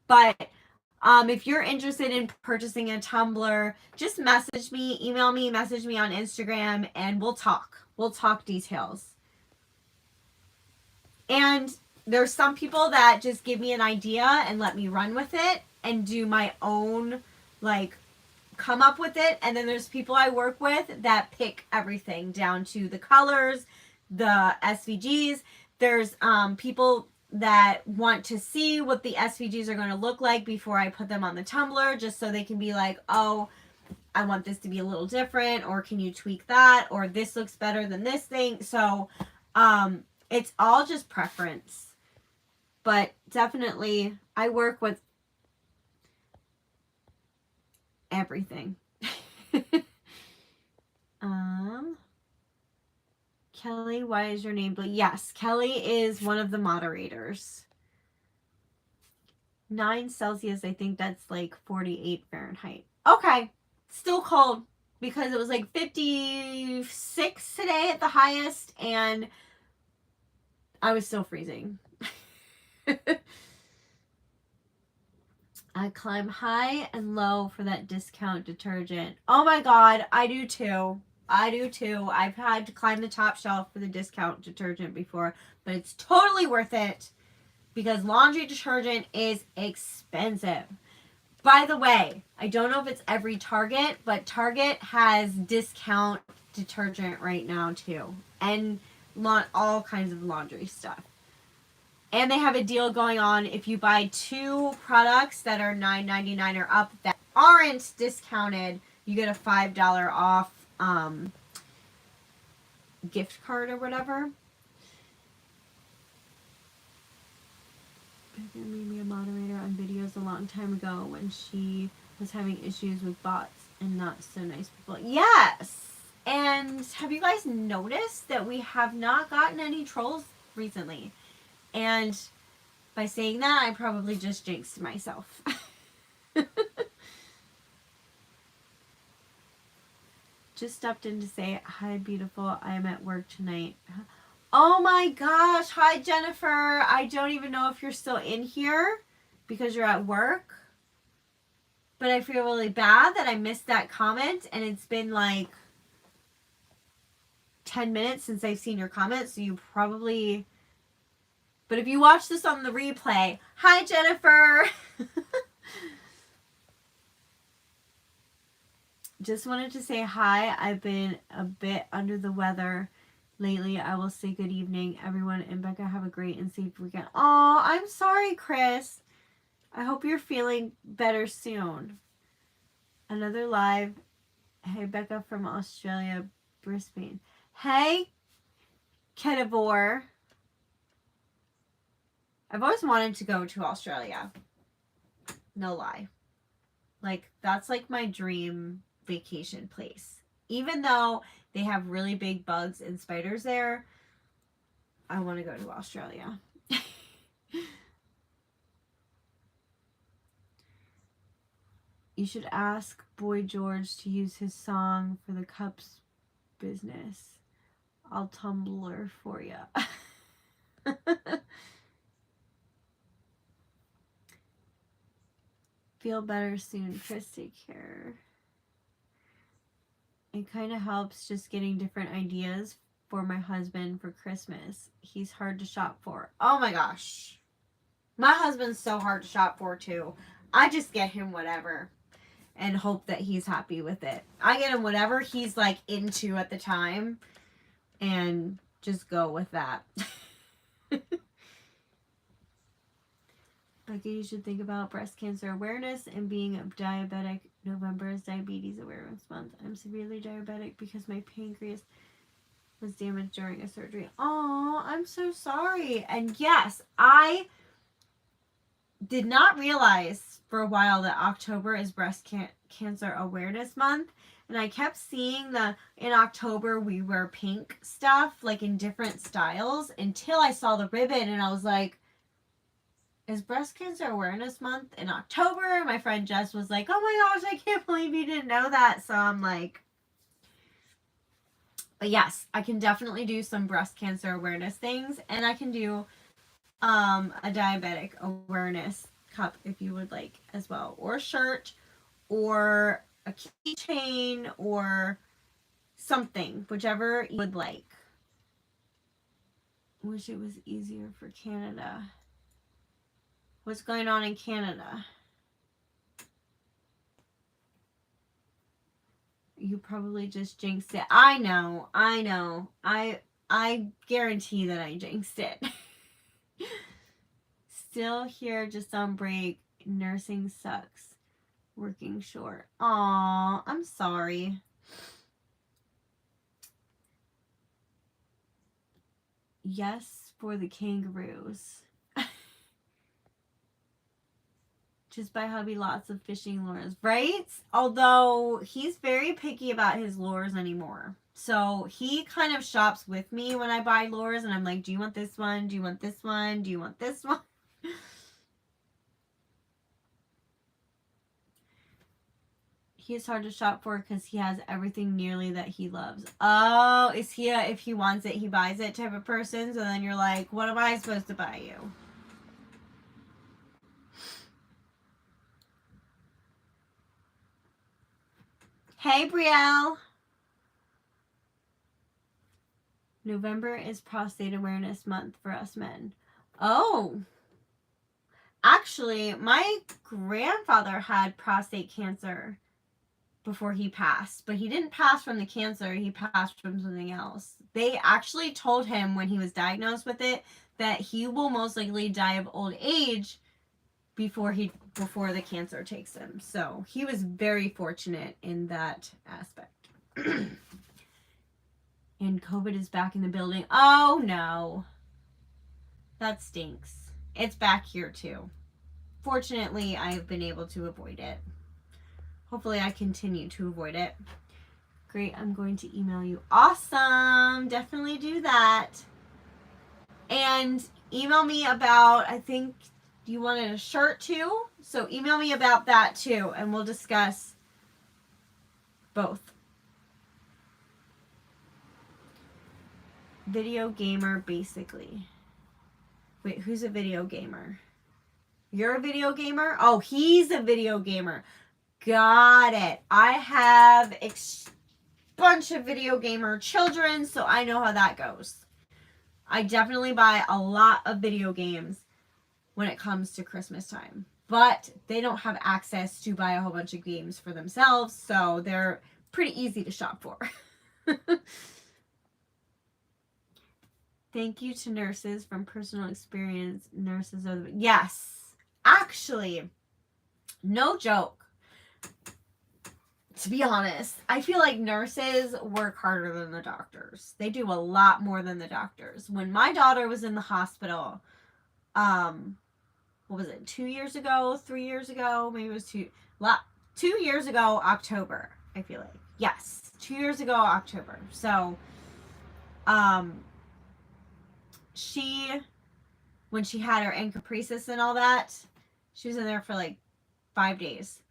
but if you're interested in purchasing a tumbler, just message me, email me, message me on Instagram, and we'll talk. We'll talk details. And there's some people that just give me an idea and let me run with it. and do my own, like, come up with it. And then there's people I work with that pick everything down to the colors, the SVGs. There's people that want to see what the SVGs are going to look like before I put them on the tumbler, just so they can be like, oh, I want this to be a little different, or can you tweak that, or this looks better than this thing. So it's all just preference. But definitely I work with everything. Kelly, why is your name blue? Yes, Kelly is one of the moderators. 9 Celsius, I think that's like 48 Fahrenheit. Okay, still cold because it was like 56 today at the highest, and I was still freezing. I climb high and low for that discount detergent. Oh my god, I do too. I do too. I've had to climb the top shelf for the discount detergent before, but it's totally worth it because laundry detergent is expensive. By the way, I don't know if it's every Target, but Target has discount detergent right now too, and all kinds of laundry stuff. And they have a deal going on if you buy 2 products that are $9.99 or up that aren't discounted, you get a $5 off gift card or whatever. Becca made me a moderator on videos a long time ago when she was having issues with bots and not so nice people. Yes! And have you guys noticed that we have not gotten any trolls recently? And by saying that, I probably just jinxed myself. Just stopped in to say, hi, beautiful. I am at work tonight. Oh my gosh. Hi, Jennifer. I don't even know if you're still in here because you're at work. But I feel really bad that I missed that comment. And it's been like 10 minutes since I've seen your comment. So you probably... But if you watch this on the replay, hi, Jennifer. Just wanted to say hi. I've been a bit under the weather lately. I will say good evening, everyone. And Becca, have a great and safe weekend. Oh, I'm sorry, Chris. I hope you're feeling better soon. Another live. Hey, Becca from Australia, Brisbane. Hey, Kedivore. I've always wanted to go to Australia. No lie. Like, that's like my dream vacation place. Even though they have really big bugs and spiders there, I want to go to Australia. You should ask Boy George to use his song for the cups business. I'll Tumblr for you. Feel better soon, Chris. Take care. It kind of helps just getting different ideas for my husband for Christmas. He's hard to shop for. Oh my gosh. My husband's so hard to shop for too. I just get him whatever and hope that he's happy with it. I get him whatever he's like into at the time and just go with that. Like, you should think about breast cancer awareness and being a diabetic. November is Diabetes Awareness Month. I'm severely diabetic because my pancreas was damaged during a surgery. Oh, I'm so sorry. And yes, I did not realize for a while that October is Breast Cancer Awareness Month. And I kept seeing in October we wear pink stuff, like in different styles, until I saw the ribbon and I was like, is Breast Cancer Awareness Month in October? My friend Jess was like, oh my gosh, I can't believe you didn't know that. So I'm like, but yes, I can definitely do some breast cancer awareness things, and I can do a diabetic awareness cup if you would like as well, or a shirt, or a keychain, or something, whichever you would like. Wish it was easier for Canada. What's going on in Canada? You probably just jinxed it. I know. I guarantee that I jinxed it. Still here, just on break. Nursing sucks. Working short. Aw, I'm sorry. Yes, for the kangaroos. Just buy hubby lots of fishing lures, right? Although he's very picky about his lures anymore. So he kind of shops with me when I buy lures, and I'm like, do you want this one? Do you want this one? Do you want this one? He's hard to shop for because he has everything nearly that he loves. Oh, is he if he wants it, he buys it type of person? So then you're like, what am I supposed to buy you? Hey, Brielle. November is Prostate Awareness Month for us men. Oh. Actually, my grandfather had prostate cancer before he passed, but he didn't pass from the cancer, he passed from something else. They actually told him when he was diagnosed with it that he will most likely die of old age before the cancer takes him. So he was very fortunate in that aspect. And COVID is back in the building. Oh no. That stinks. It's back here too. Fortunately, I've been able to avoid it. Hopefully I continue to avoid it. Great, I'm going to email you. Awesome. Definitely do that. And email me about, I think you wanted a shirt too. So email me about that too, and we'll discuss both. Video gamer, basically. Wait, who's a video gamer? You're a video gamer? Oh, he's a video gamer. Got it. I have a bunch of video gamer children, so I know how that goes. I definitely buy a lot of video games when it comes to Christmas time. But they don't have access to buy a whole bunch of games for themselves, so they're pretty easy to shop for. Thank you to nurses from personal experience. Nurses are the... Yes. Actually, no joke. To be honest, I feel like nurses work harder than the doctors. They do a lot more than the doctors. When my daughter was in the hospital, what was it, 2 years ago, 3 years ago? Maybe it was 2 years ago, October, I feel like. Yes, 2 years ago, October. So, when she had her encopresis and all that, she was in there for like 5 days.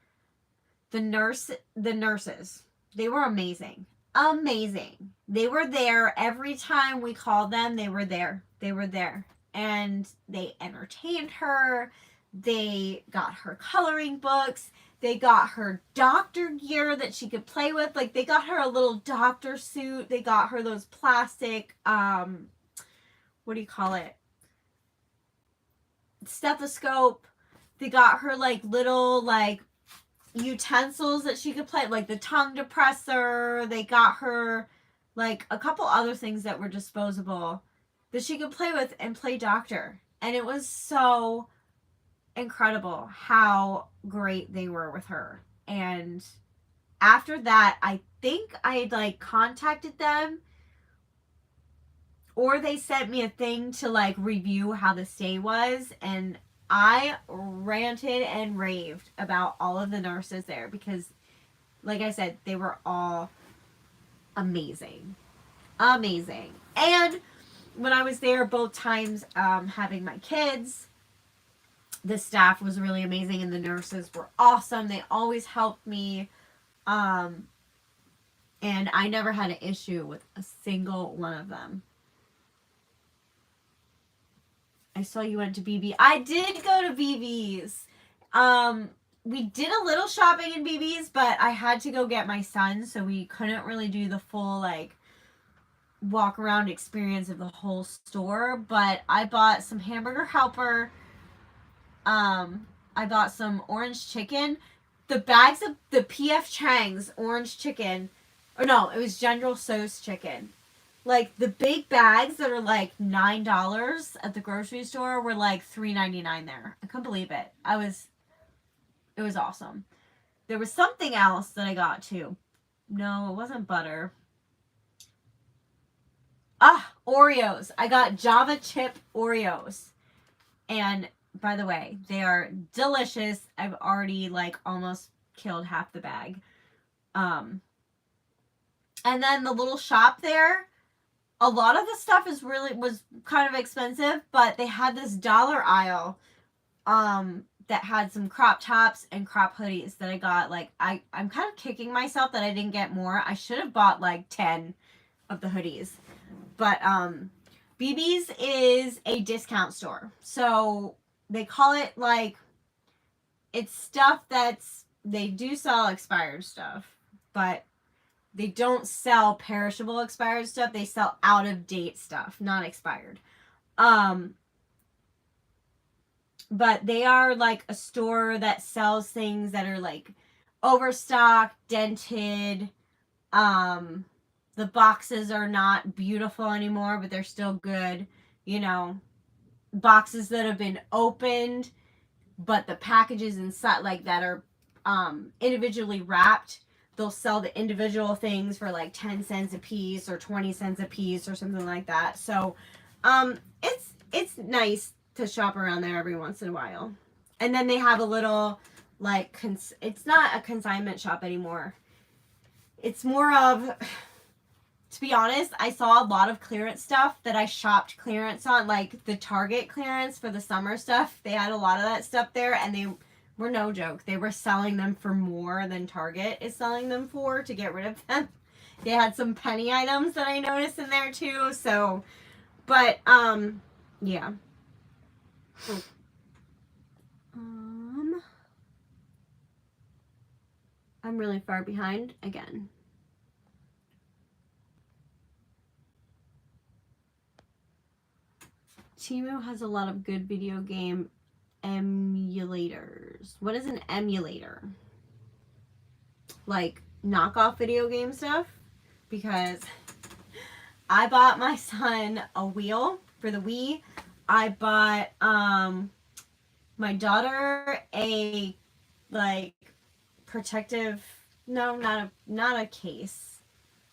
The nurses, they were amazing. Amazing. They were there every time we called them. They were there. And they entertained her. They got her coloring books. They got her doctor gear that she could play with. Like, they got her a little doctor suit. They got her those plastic, what do you call it? Stethoscope. They got her, like, little, like, utensils that she could play, like the tongue depressor. They got her like a couple other things that were disposable that she could play with and play doctor. And it was so incredible how great they were with her. And after that, I think I like contacted them, or they sent me a thing to like review how the stay was, and I ranted and raved about all of the nurses there because, like I said, they were all amazing. Amazing. And when I was there both times having my kids, the staff was really amazing and the nurses were awesome. They always helped me. And I never had an issue with a single one of them. I saw you went to BB. I did go to BB's. We did a little shopping in BB's, but I had to go get my son, so we couldn't really do the full, like, walk around experience of the whole store. But I bought some hamburger helper. I bought some orange chicken. The bags of the P.F. Chang's orange chicken Or no, it was General Tso's chicken. Like the big bags that are like $9 at the grocery store were like $3.99 there. I couldn't believe it. It was awesome. There was something else that I got too. No, it wasn't butter. Ah, Oreos. I got Java chip Oreos. And by the way, they are delicious. I've already like almost killed half the bag. And then the little shop there, a lot of the stuff was kind of expensive, but they had this dollar aisle that had some crop tops and crop hoodies that I got. Like I'm kind of kicking myself that I didn't get more. I should have bought like 10 of the hoodies. But BB's is a discount store. So they call it like, it's stuff they do sell expired stuff, but they don't sell perishable expired stuff. They sell out of date stuff, not expired. But they are like a store that sells things that are like overstocked, dented. The boxes are not beautiful anymore, but they're still good. You know, boxes that have been opened, but the packages inside like that are individually wrapped. They'll sell the individual things for like 10 cents a piece or 20 cents a piece or something like that. So it's nice to shop around there every once in a while. And then they have a little like it's not a consignment shop anymore. It's more of, to be honest, I saw a lot of clearance stuff that I shopped clearance on, like the Target clearance for the summer stuff. They had a lot of that stuff there, and they were no joke. They were selling them for more than Target is selling them for to get rid of them. They had some penny items that I noticed in there too. So, but yeah. I'm really far behind again. Temu has a lot of good video game emulators. What is an emulator? Like knockoff video game stuff? Because I bought my son a wheel for the Wii. I bought my daughter a like protective, no, not a case,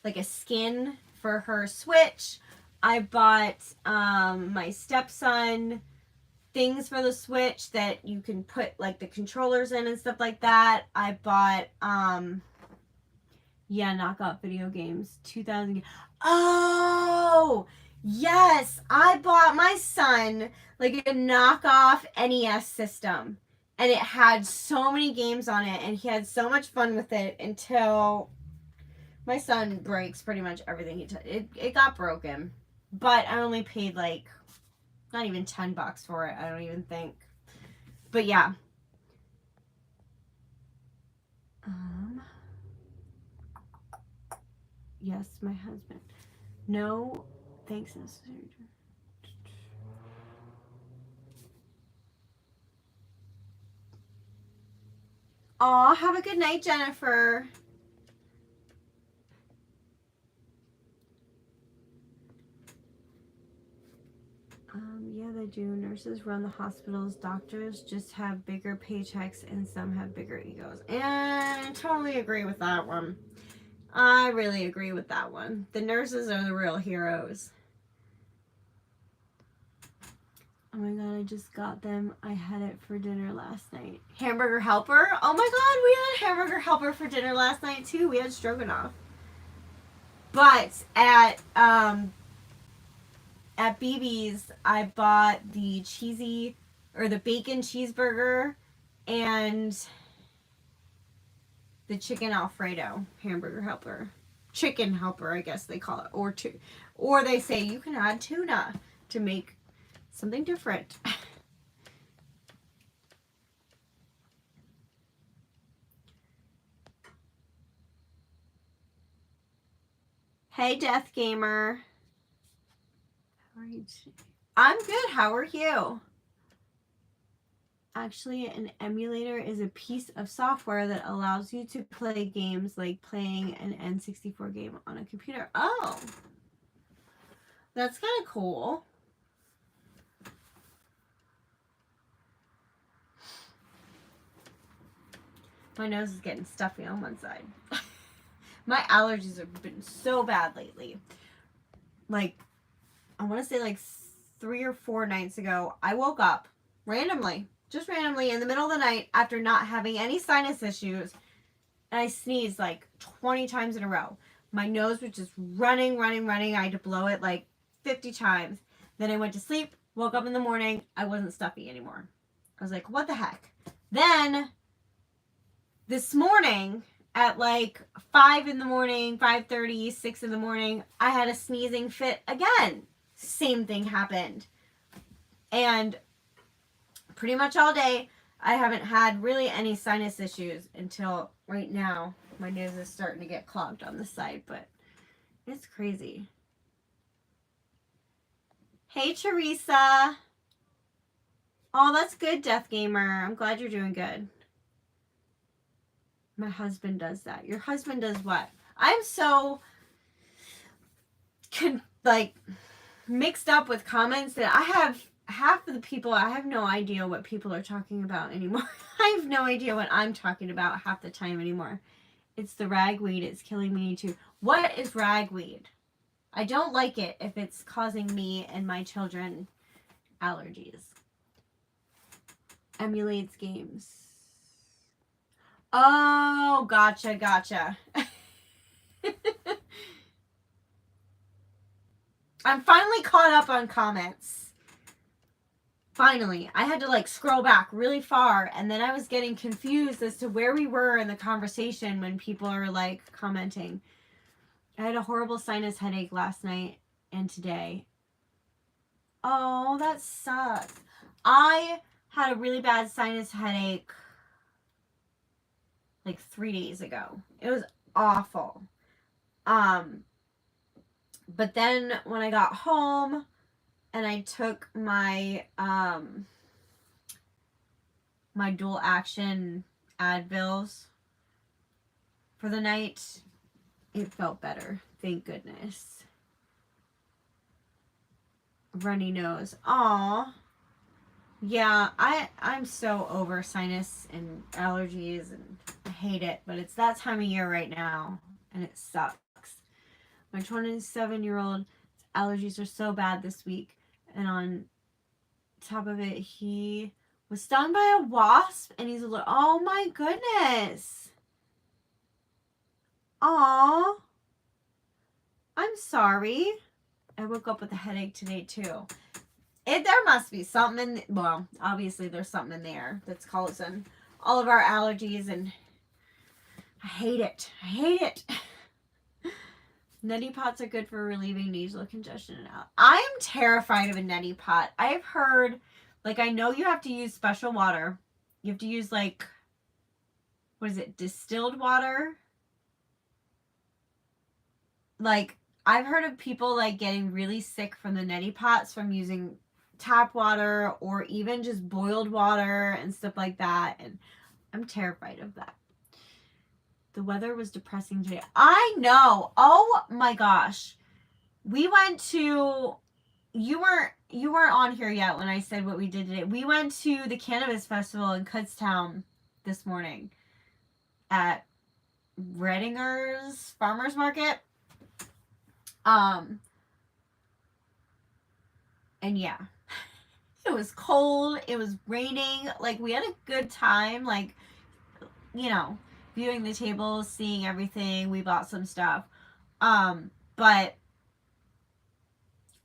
like a skin for her Switch. I bought my stepson things for the Switch that you can put like the controllers in and stuff like that. I bought knockoff video games, 2000. Oh, yes, I bought my son like a knockoff NES system, and it had so many games on it, and he had so much fun with it until my son breaks pretty much everything he it got broken. But I only paid like not even $10 for it, I don't even think. But yeah. Yes, my husband. No, thanks necessary. Aw, have a good night, Jennifer. Yeah, they do. Nurses run the hospitals. Doctors just have bigger paychecks, and some have bigger egos. And I totally agree with that one. I really agree with that one. The nurses are the real heroes. Oh my god, I just got them. I had it for dinner last night. Hamburger Helper? Oh my god, we had Hamburger Helper for dinner last night too. We had stroganoff. But at BB's, I bought the cheesy or the bacon cheeseburger and the chicken Alfredo Hamburger Helper. Chicken Helper, I guess they call it. Or they say you can add tuna to make something different. Hey, Death Gamer. How are you today? I'm good. How are you? Actually, an emulator is a piece of software that allows you to play games like playing an N64 game on a computer. Oh, that's kind of cool. My nose is getting stuffy on one side. My allergies have been so bad lately. Like, I want to say like 3 or 4 nights ago, I woke up randomly, just randomly in the middle of the night after not having any sinus issues, and I sneezed like 20 times in a row. My nose was just running. I had to blow it like 50 times. Then I went to sleep, woke up in the morning, I wasn't stuffy anymore. I was like, what the heck? Then this morning at like 5 in the morning, 5:30, 6 in the morning, I had a sneezing fit again. Same thing happened. And pretty much all day, I haven't had really any sinus issues until right now. My nose is starting to get clogged on the side, but it's crazy. Hey, Teresa. Oh, that's good, Death Gamer. I'm glad you're doing good. My husband does that. Your husband does what? I'm so mixed up with comments that I have half of the people, I have no idea what people are talking about anymore. I have no idea what I'm talking about half the time anymore. It's the ragweed. It's killing me too. What is ragweed? I don't like it if it's causing me and my children allergies. Emulates games. Oh, gotcha. I'm finally caught up on comments. Finally. I had to like scroll back really far, and then I was getting confused as to where we were in the conversation when people are like commenting. I had a horrible sinus headache last night and today. Oh, that sucks. I had a really bad sinus headache like 3 days ago. It was awful. But then when I got home and I took my my dual action Advils for the night, it felt better. Thank goodness. Runny nose. Aw. Yeah, I'm so over sinus and allergies, and I hate it, but it's that time of year right now, and it sucks. My 27-year-old allergies are so bad this week, and on top of it, he was stung by a wasp, and he's a little, oh my goodness. Aw. I'm sorry. I woke up with a headache today too. There must be something well, obviously there's something in there that's causing all of our allergies, and I hate it. Neti pots are good for relieving nasal congestion. I am terrified of a neti pot. I've heard, like, I know you have to use special water. You have to use, like, what is it, distilled water? Like, I've heard of people, like, getting really sick from the neti pots from using tap water or even just boiled water and stuff like that, and I'm terrified of that. The weather was depressing today. I know. Oh my gosh. We went to, you weren't on here yet when I said what we did today. We went to the cannabis festival in Kutztown this morning at Redinger's Farmers Market. And yeah, it was cold. It was raining. Like, we had a good time. Like, you know, viewing the tables, seeing everything. We bought some stuff. But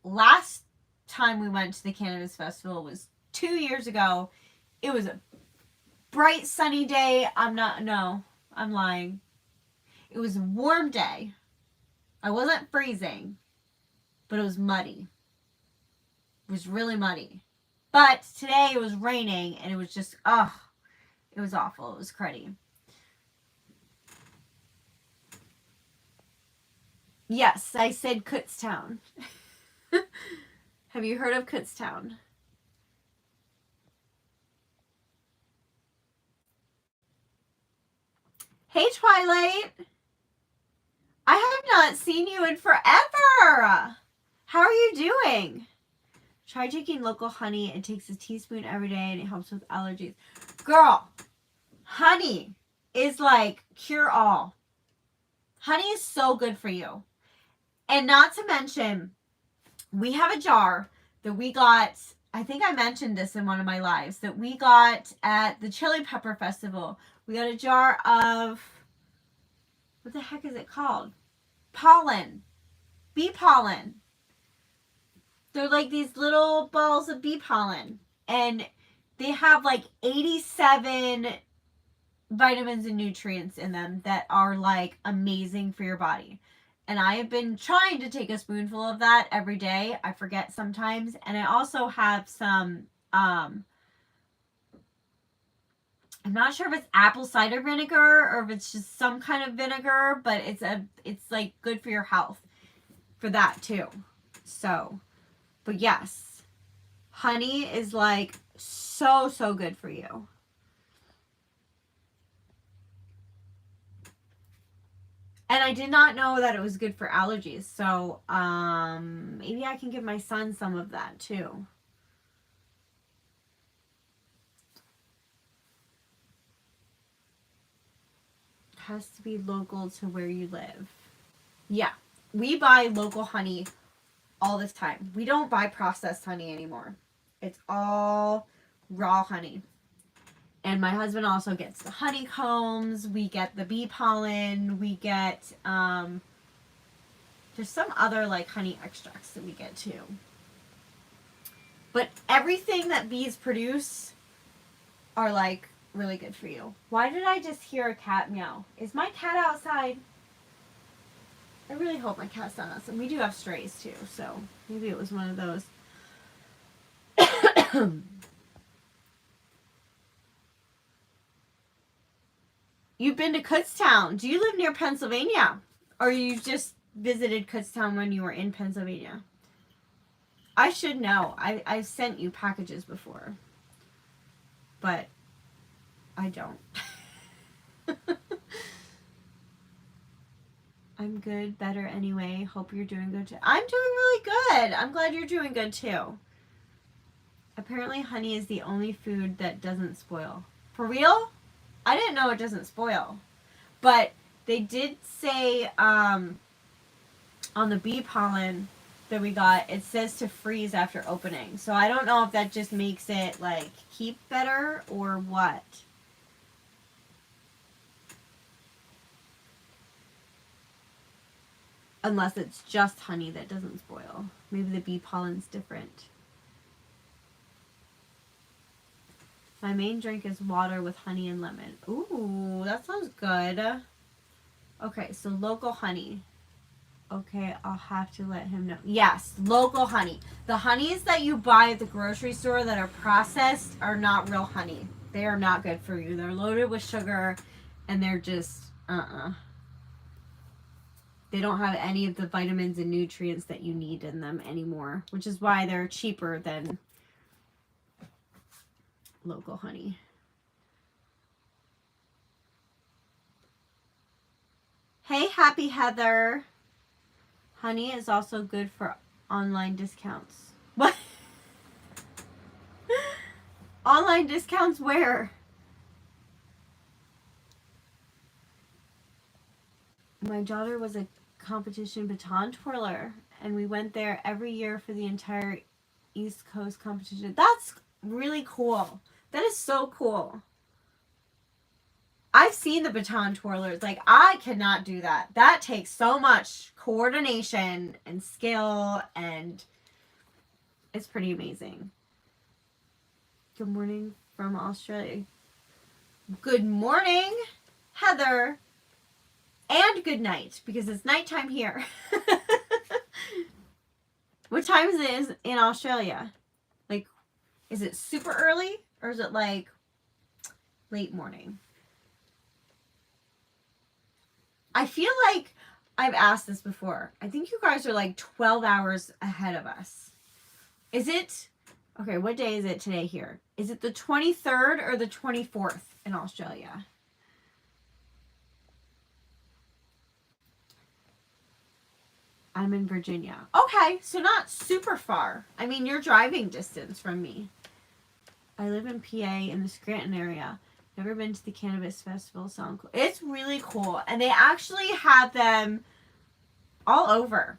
last time we went to the cannabis festival was 2 years ago. It was a bright sunny day. I'm lying. It was a warm day. I wasn't freezing, but it was muddy. It was really muddy. But today it was raining, and it was just, it was awful. It was cruddy. Yes, I said Kutztown. Have you heard of Kutztown? Hey, Twilight. I have not seen you in forever. How are you doing? Try taking local honey. It takes a teaspoon every day and it helps with allergies. Girl, honey is like cure all. Honey is so good for you. And not to mention, we have a jar that we got, I think I mentioned this in one of my lives, that we got at the Chili Pepper Festival. We got a jar of, what the heck is it called? Pollen. Bee pollen. They're like these little balls of bee pollen. And they have like 87 vitamins and nutrients in them that are like amazing for your body. And I have been trying to take a spoonful of that every day. I forget sometimes. And I also have some, I'm not sure if it's apple cider vinegar or if it's just some kind of vinegar, but it's like good for your health for that too. So, but yes, honey is like so good for you. And I did not know that it was good for allergies. So, maybe I can give my son some of that too. It has to be local to where you live. Yeah. We buy local honey all this time. We don't buy processed honey anymore. It's all raw honey. And my husband also gets the honeycombs. We get the bee pollen. We get, there's some other like honey extracts that we get too. But everything that bees produce are like really good for you. Why did I just hear a cat meow? Is my cat outside? I really hope my cat's not outside. We do have strays too, so maybe it was one of those. You've been to Kutztown. Do you live near Pennsylvania? Or you just visited Kutztown when you were in Pennsylvania? I should know. I've sent you packages before. But I don't. I'm good, better anyway. Hope you're doing good too. I'm doing really good. I'm glad you're doing good too. Apparently honey is the only food that doesn't spoil. For real? I didn't know it doesn't spoil. But they did say on the bee pollen that we got, it says to freeze after opening. So I don't know if that just makes it like keep better or what. Unless it's just honey that doesn't spoil. Maybe the bee pollen's different. My main drink is water with honey and lemon. Ooh, that sounds good. Okay, so local honey. Okay, I'll have to let him know. Yes, local honey. The honeys that you buy at the grocery store that are processed are not real honey. They are not good for you. They're loaded with sugar and they're just, They don't have any of the vitamins and nutrients that you need in them anymore, which is why they're cheaper than local honey. Hey, Happy Heather. Honey is also good for online discounts. What? Online discounts where? My daughter was a competition baton twirler, and we went there every year for the entire East Coast competition. That's really cool. That is so cool. I've seen the baton twirlers. Like, I cannot do that. That takes so much coordination and skill, and it's pretty amazing. Good morning from Australia. Good morning, Heather. And good night, because it's nighttime here. What time is it in Australia? Like, is it super early, or is it like late morning? I feel like I've asked this before. I think you guys are like 12 hours ahead of us. Is it? Okay, what day is it today here? Is it the 23rd or the 24th in Australia? I'm in Virginia. Okay, so not super far. I mean, you're driving distance from me. I live in PA in the Scranton area. Never been to the cannabis festival. Sound cool. It's really cool, and they actually have them all over.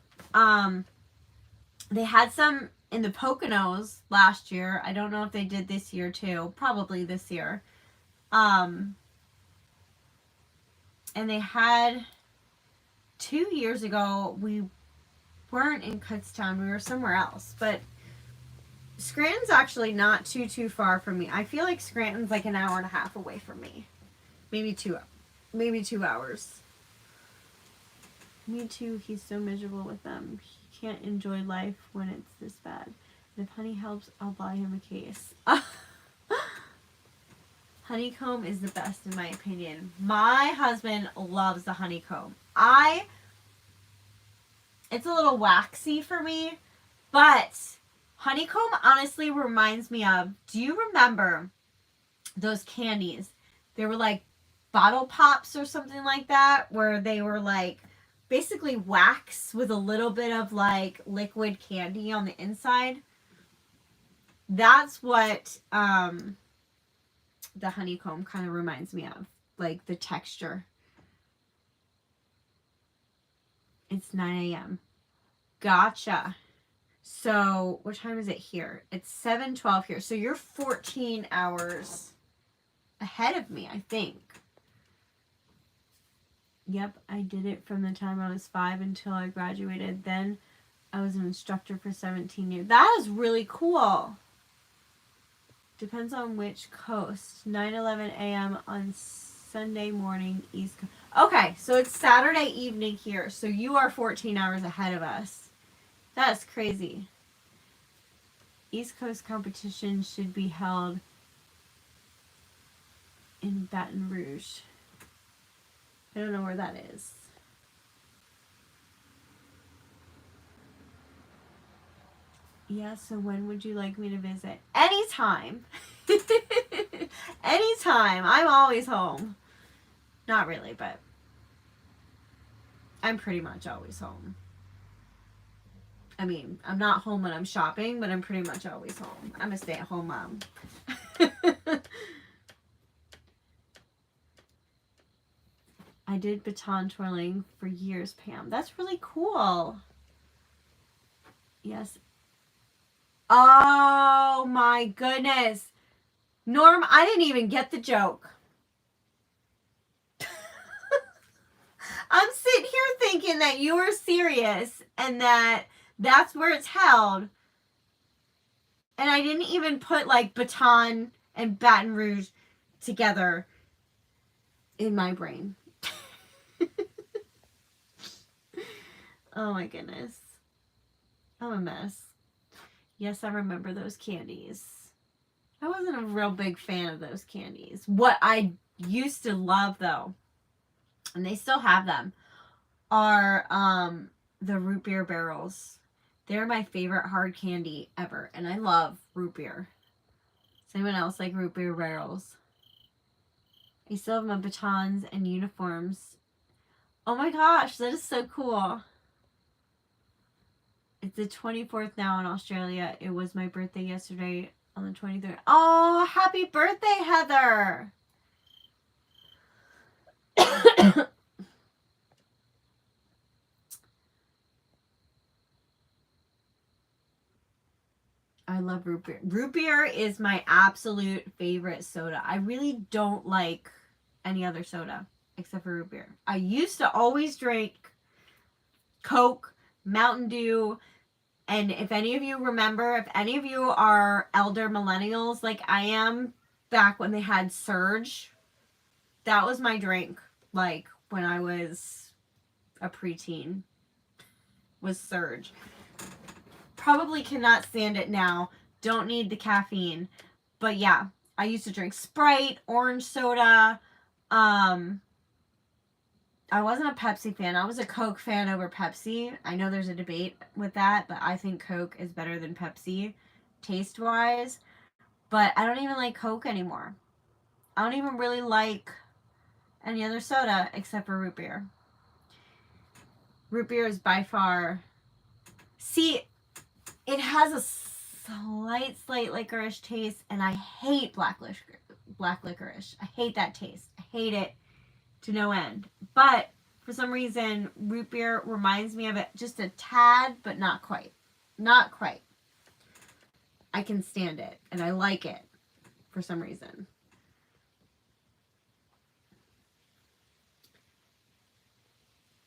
They had some in the Poconos last year. I don't know if they did this year too. Probably this year. And they had 2 years ago. We weren't in Kutztown. We were somewhere else, but Scranton's actually not too far from me. I feel like Scranton's like an hour and a half away from me. Maybe 2 hours. Me too. He's so miserable with them. He can't enjoy life when it's this bad. And if honey helps, I'll buy him a case. Honeycomb is the best in my opinion. My husband loves the honeycomb. It's a little waxy for me, but honeycomb honestly reminds me of, do you remember those candies? They were like bottle pops or something like that, where they were like basically wax with a little bit of like liquid candy on the inside. That's what the honeycomb kind of reminds me of, like the texture. It's 9 a.m. Gotcha. So what time is it here? It's 7:12 here. So you're 14 hours ahead of me, I think. Yep, I did it from the time I was 5 until I graduated. Then I was an instructor for 17 years. That is really cool. Depends on which coast. 9:11 a.m. on Sunday morning, East Coast. Okay, so it's Saturday evening here. So you are 14 hours ahead of us. That's crazy. East Coast competition should be held in Baton Rouge. I don't know where that is. Yeah, so when would you like me to visit? Anytime. Anytime. I'm always home. Not really, but I'm pretty much always home. I mean, I'm not home when I'm shopping, but I'm pretty much always home. I'm a stay-at-home mom. I did baton twirling for years, Pam. That's really cool. Yes. Oh my goodness. Norm, I didn't even get the joke. I'm sitting here thinking that you were serious and that that's where it's held. And I didn't even put like Baton and Baton Rouge together in my brain. Oh my goodness. I'm a mess. Yes, I remember those candies. I wasn't a real big fan of those candies. What I used to love though, and they still have them, are the root beer barrels. They're my favorite hard candy ever, and I love root beer. Does anyone else like root beer barrels? I still have my batons and uniforms. Oh my gosh, that is so cool. It's the 24th now in Australia. It was my birthday yesterday on the 23rd. Oh, happy birthday, Heather! I love root beer. Root beer is my absolute favorite soda. I really don't like any other soda except for root beer. I used to always drink Coke, Mountain Dew, and if any of you remember, if any of you are elder millennials like I am, back when they had Surge, that was my drink, like when I was a preteen, was Surge. Probably cannot stand it now. Don't need the caffeine. But yeah, I used to drink Sprite, orange soda. I wasn't a Pepsi fan. I was a Coke fan over Pepsi. I know there's a debate with that, but I think Coke is better than Pepsi taste-wise. But I don't even like Coke anymore. I don't even really like any other soda except for root beer. Root beer is by far... See, it has a slight licorice taste, and I hate black licorice. I hate that taste. I hate it to no end. But for some reason, root beer reminds me of it just a tad, but not quite. Not quite. I can stand it, and I like it for some reason.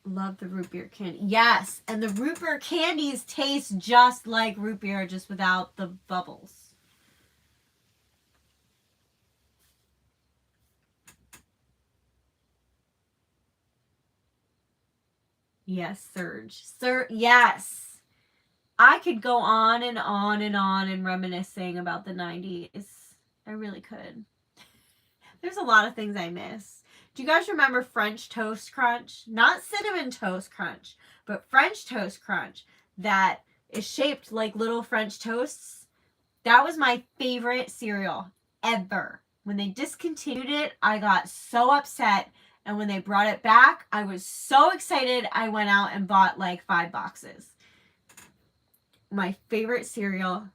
Love the root beer candy. Yes, and the root beer candies taste just like root beer, just without the bubbles. Yes, Surge. Yes. I could go on and on and on and reminiscing about the 90s. I really could. There's a lot of things I miss. Do you guys remember French Toast Crunch? Not Cinnamon Toast Crunch, but French Toast Crunch that is shaped like little French toasts. That was my favorite cereal ever. When they discontinued it, I got so upset. And when they brought it back, I was so excited. I went out and bought like 5 boxes. My favorite cereal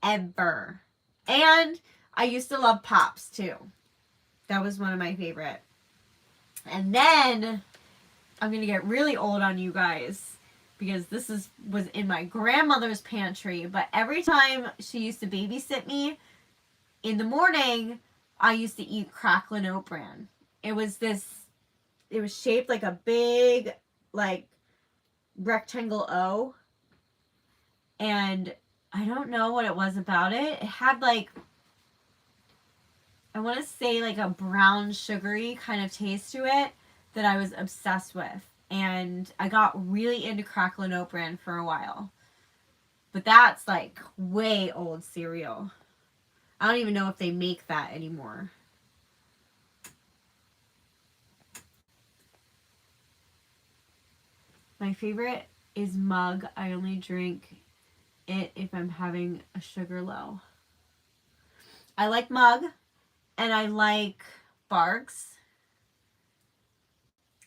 ever. And I used to love Pops too. That was one of my favorite. And then I'm going to get really old on you guys because this was in my grandmother's pantry. But every time she used to babysit me in the morning, I used to eat Cracklin' Oat Bran. It was shaped like a big, like, rectangle O. And I don't know what it was about it. It had like, I want to say like a brown sugary kind of taste to it that I was obsessed with. And I got really into Cracklin' Oat Bran for a while. But that's like way old cereal. I don't even know if they make that anymore. My favorite is Mug. I only drink it if I'm having a sugar low. I like Mug. And I like Barks.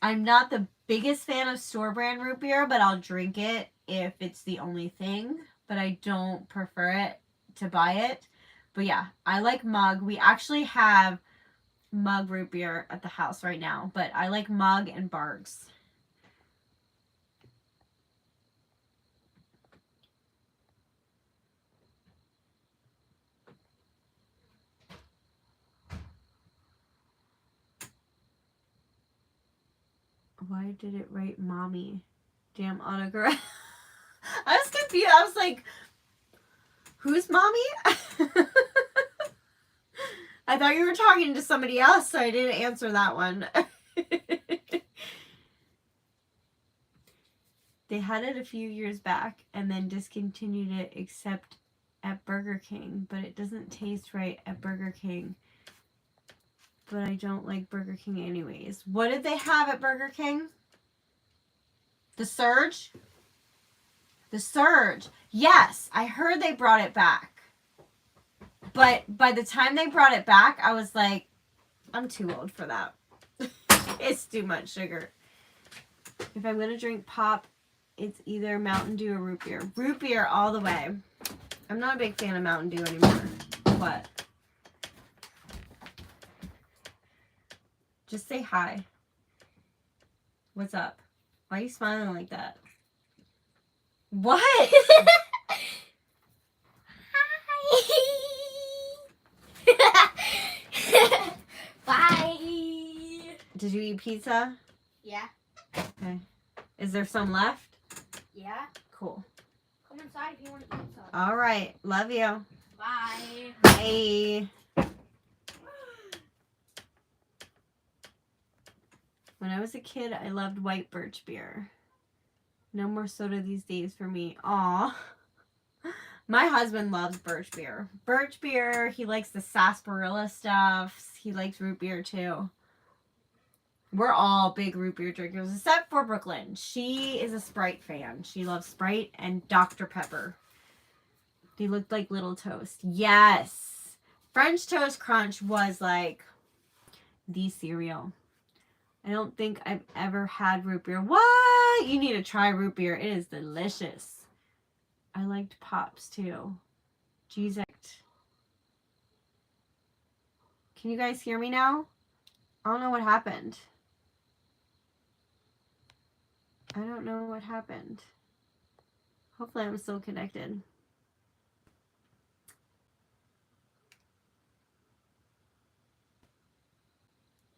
I'm not the biggest fan of store brand root beer, but I'll drink it if it's the only thing. But I don't prefer it to buy it. But yeah, I like Mug. We actually have Mug root beer at the house right now. But I like Mug and Barks. Why did it write mommy? Damn autocorrect. I was confused. I was like, who's mommy? I thought you were talking to somebody else, so I didn't answer that one. They had it a few years back and then discontinued it except at Burger King, but it doesn't taste right at Burger King. But I don't like Burger King anyways. What did they have at Burger King? The Surge? The Surge. Yes, I heard they brought it back. But by the time they brought it back, I was like, I'm too old for that. It's too much sugar. If I'm going to drink pop, it's either Mountain Dew or root beer. Root beer all the way. I'm not a big fan of Mountain Dew anymore. What? Just say hi. What's up? Why are you smiling like that? What? Hi. Bye. Did you eat pizza? Yeah. Okay. Is there some left? Yeah. Cool. Come inside if you want to eat some. All right. Love you. Bye. Bye. When I was a kid, I loved white birch beer. No more soda these days for me. Aw. My husband loves birch beer. Birch beer, he likes the sarsaparilla stuff. He likes root beer too. We're all big root beer drinkers, except for Brooklyn. She is a Sprite fan. She loves Sprite and Dr. Pepper. They looked like little toast. Yes. French Toast Crunch was like the cereal. I don't think I've ever had root beer. What? What? You need to try root beer. It is delicious. I liked Pops too. Jesus. Can you guys hear me now? I don't know what happened. I don't know what happened. Hopefully I'm still connected.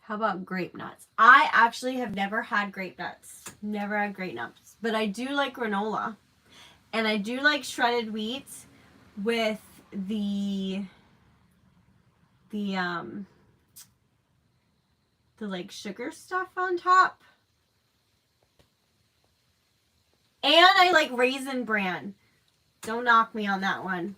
How about grape nuts? I actually have never had grape nuts. Never had grape nuts. But I do like granola. And I do like shredded wheat with the like sugar stuff on top. And I like Raisin Bran. Don't knock me on that one.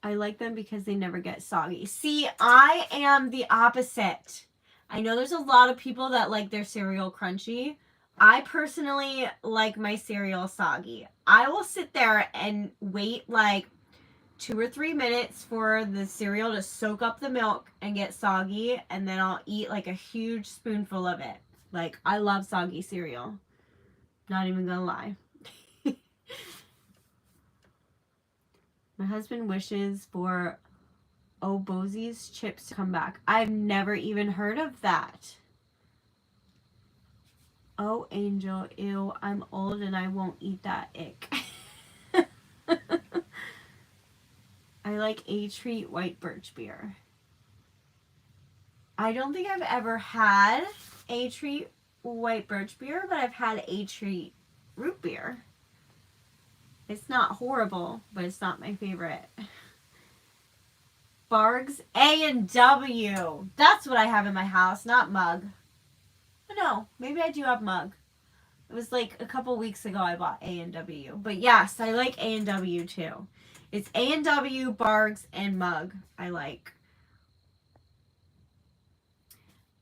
I like them because they never get soggy. See, I am the opposite. I know there's a lot of people that like their cereal crunchy. I personally like my cereal soggy. I will sit there and wait like 2 or 3 minutes for the cereal to soak up the milk and get soggy, and then I'll eat like a huge spoonful of it. Like, I love soggy cereal. Not even gonna lie. My husband wishes for Obosi's chips to come back. I've never even heard of that. Oh, Angel, ew, I'm old and I won't eat that. Ick. I like A-Treat white birch beer. I don't think I've ever had A-Treat white birch beer, but I've had A-Treat root beer. It's not horrible, but it's not my favorite. Barg's A&W. That's what I have in my house, not mug. But no, maybe I do have mug. It was like a couple weeks ago I bought A&W. But yes, I like A&W too. It's A&W, Barg's, and mug I like.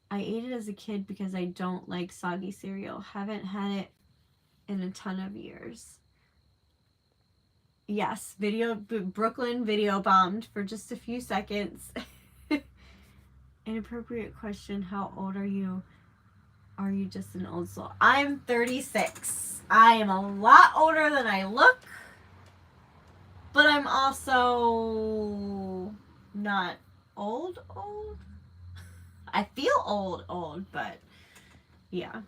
I ate it as a kid because I don't like soggy cereal. Haven't had it in a ton of years. Yes, Brooklyn video bombed for just a few seconds. Inappropriate question. How old are you? Are you just an old soul? I'm 36. I am a lot older than I look. But I'm also not old. I feel old, but yeah.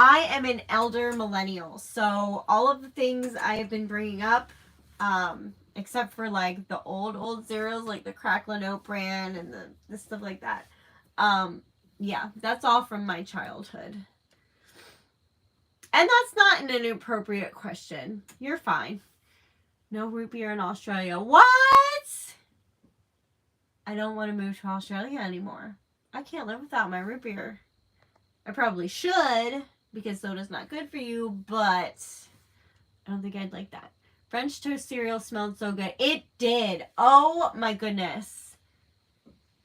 I am an elder millennial, so all of the things I have been bringing up, except for like the old cereals, like the Cracklin' Oat Bran and the stuff like that. Yeah, that's all from my childhood. And that's not an inappropriate question. You're fine. No root beer in Australia. What? I don't want to move to Australia anymore. I can't live without my root beer. I probably should, because soda's not good for you, but I don't think I'd like that. French toast cereal smelled so good. It did. Oh my goodness.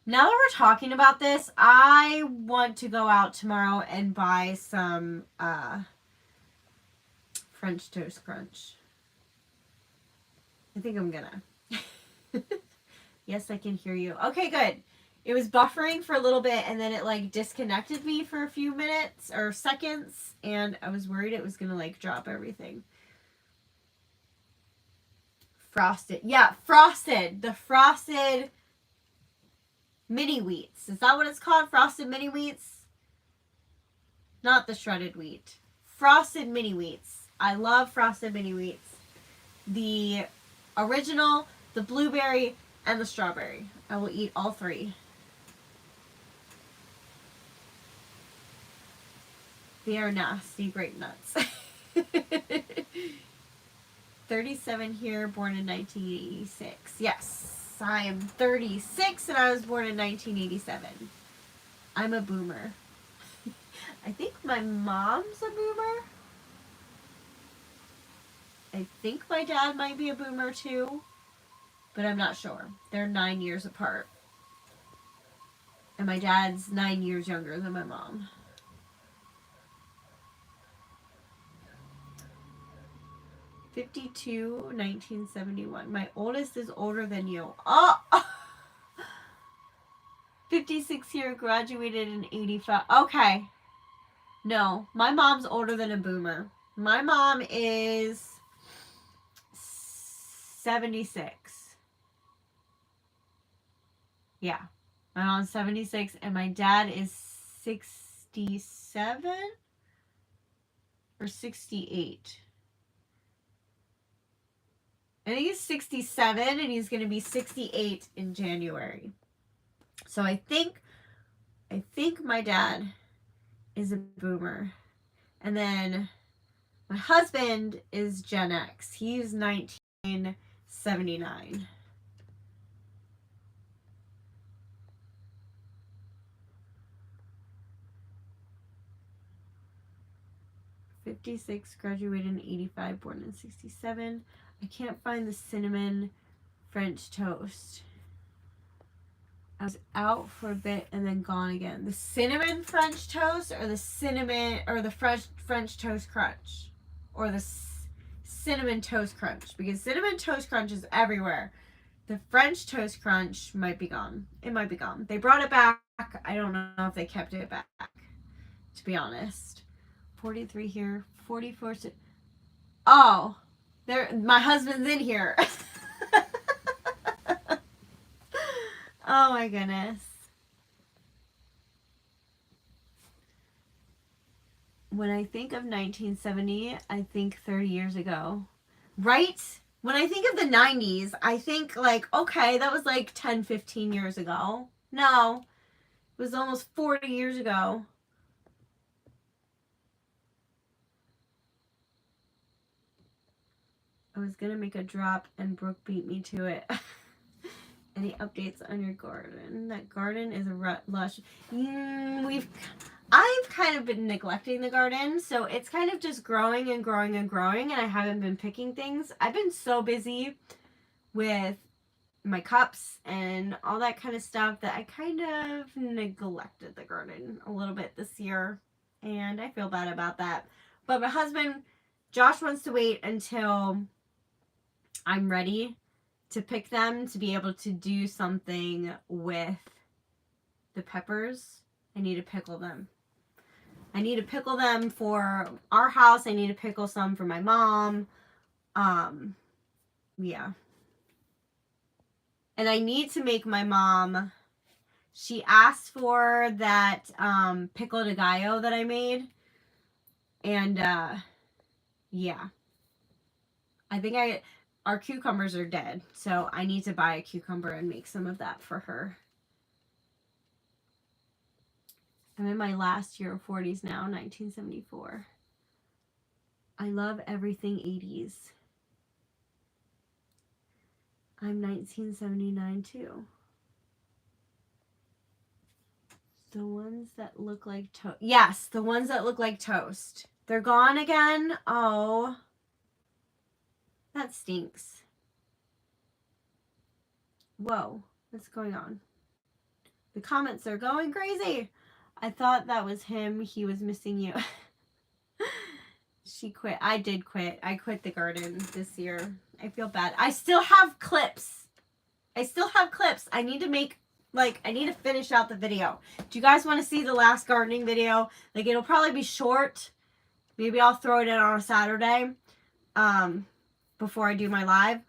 Now that we're talking about this, I want to go out tomorrow and buy some French toast crunch. I think I'm gonna. Yes, I can hear you. Okay, good. It was buffering for a little bit and then it like disconnected me for a few minutes or seconds, and I was worried it was gonna like drop everything. Frosted. Yeah, frosted. The frosted mini wheats. Is that what it's called? Frosted mini wheats? Not the shredded wheat. Frosted mini wheats. I love frosted mini wheats. The original, the blueberry, and the strawberry. I will eat all three. They are nasty grape nuts. 37 here, born in 1986. Yes, I am 36 and I was born in 1987. I'm a boomer. I think my mom's a boomer. I think my dad might be a boomer too, but I'm not sure. They're 9 years apart. And my dad's 9 years younger than my mom. '52, 1971. My oldest is older than you. Oh! 56 here, graduated in 85. Okay. No, my mom's older than a boomer. My mom is 76. Yeah. My mom's 76 and my dad is 67 or 68. I think he's 67 and he's going to be 68 in January. So I think my dad is a boomer. And then my husband is Gen X. He's 1979. '56, graduated in '85, born in '67. I can't find the cinnamon French toast. I was out for a bit and then gone again. The cinnamon French toast or the cinnamon or the French toast crunch or the cinnamon toast crunch, because cinnamon toast crunch is everywhere. The French toast crunch might be gone. It might be gone. They brought it back. I don't know if they kept it back, to be honest. 43 here. 44. Oh, there. My husband's in here. Oh my goodness. When I think of 1970, I think 30 years ago. Right? When I think of the 90s, I think like, okay, that was like 10, 15 years ago. No, it was almost 40 years ago. I was going to make a drop and Brooke beat me to it. Any updates on your garden? That garden is a lush. I've kind of been neglecting the garden, so it's kind of just growing and growing and growing, and I haven't been picking things. I've been so busy with my cups and all that kind of stuff that I kind of neglected the garden a little bit this year, and I feel bad about that. But my husband, Josh, wants to wait until I'm ready to pick them to be able to do something with the peppers. I need to pickle them. I need to pickle them for our house. I need to pickle some for my mom. Yeah. And I need to make my mom, she asked for that pickle de gallo that I made. And yeah. I think our cucumbers are dead, so I need to buy a cucumber and make some of that for her. I'm in my last year of 40s now, 1974. I love everything 80s. I'm 1979 too. The ones that look like toast. Yes, the ones that look like toast. They're gone again. Oh. That stinks. Whoa, what's going on? The comments are going crazy. I thought that was him. He was missing you. She quit. I did quit. I quit the garden this year. I feel bad. I still have clips. I need to make, like, I need to finish out the video. Do you guys want to see the last gardening video? Like, it'll probably be short. Maybe I'll throw it in on a Saturday. Before I do my live.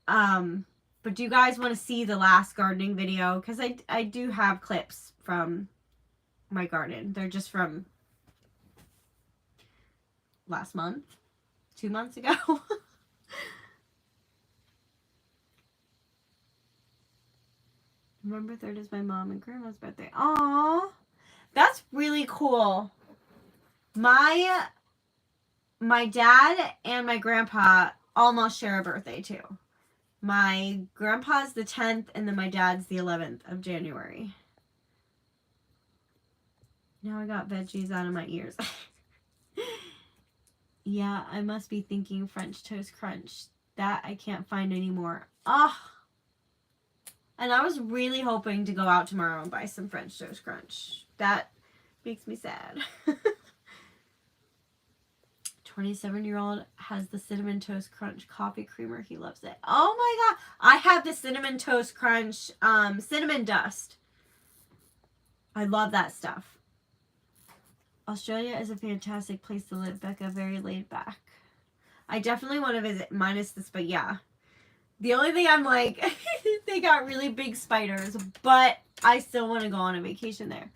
But do you guys want to see the last gardening video? Because I do have clips from my garden. They're just from last month. 2 months ago. November 3rd is my mom and grandma's birthday. Aww. That's really cool. My dad and my grandpa almost share a birthday too. My grandpa's the 10th and then my dad's the 11th of January. Now I got veggies out of my ears. Yeah, I must be thinking French toast crunch. That I can't find anymore. Oh. And I was really hoping to go out tomorrow and buy some French toast crunch. That makes me sad. 27-year-old has the cinnamon toast crunch coffee creamer. He loves it. Oh my god. I have the cinnamon toast crunch cinnamon dust. I love that stuff. Australia is a fantastic place to live, Becca. Very laid back. I definitely want to visit, minus this, but yeah. The only thing I'm like, they got really big spiders, but I still want to go on a vacation there.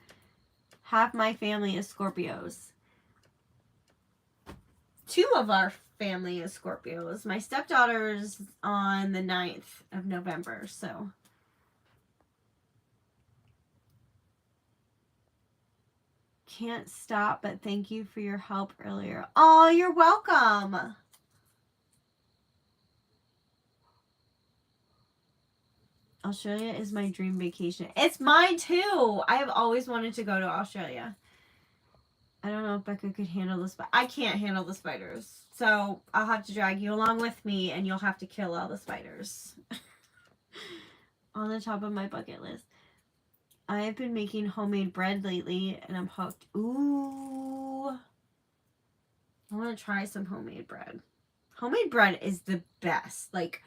Half my family is Scorpios. 2 of our family is Scorpios. My stepdaughter's on the 9th of November, so. Can't stop, but thank you for your help earlier. Oh, you're welcome. Australia is my dream vacation. It's mine too. I have always wanted to go to Australia. I don't know if Becca could handle the spiders. I can't handle the spiders. So I'll have to drag you along with me and you'll have to kill all the spiders. On the top of my bucket list. I have been making homemade bread lately and I'm hooked. Ooh. I want to try some homemade bread. Homemade bread is the best. Like,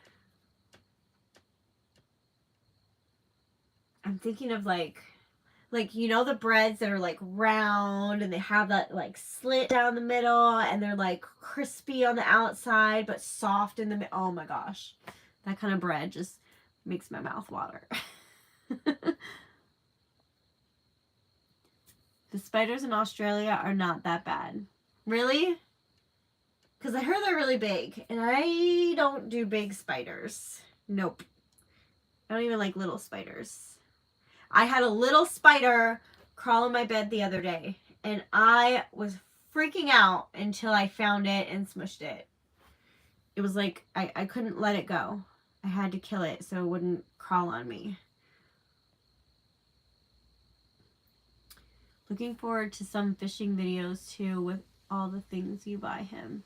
I'm thinking of like, you know, the breads that are like round and they have that like slit down the middle and they're like crispy on the outside but soft in the middle. Oh my gosh. That kind of bread just makes my mouth water. The spiders in Australia are not that bad. Really? Because I heard they're really big and I don't do big spiders. Nope. I don't even like little spiders. I had a little spider crawl in my bed the other day and I was freaking out until I found it and smushed it. It was like I couldn't let it go. I had to kill it so it wouldn't crawl on me. Looking forward to some fishing videos too with all the things you buy him.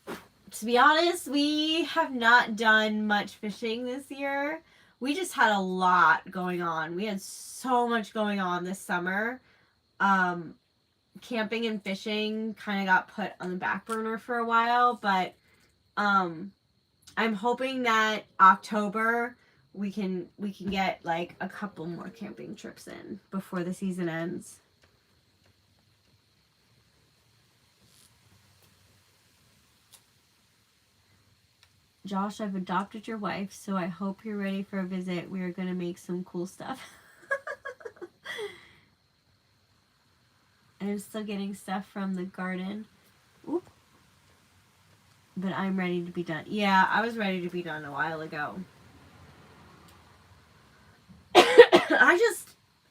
To be honest, we have not done much fishing this year. We just had a lot going on. We had so much going on this summer. Camping and fishing kind of got put on the back burner for a while, but I'm hoping that October we can get like a couple more camping trips in before the season ends. Josh, I've adopted your wife, so I hope you're ready for a visit. We are going to make some cool stuff. And I'm still getting stuff from the garden. Oop. But I'm ready to be done. Yeah, I was ready to be done a while ago.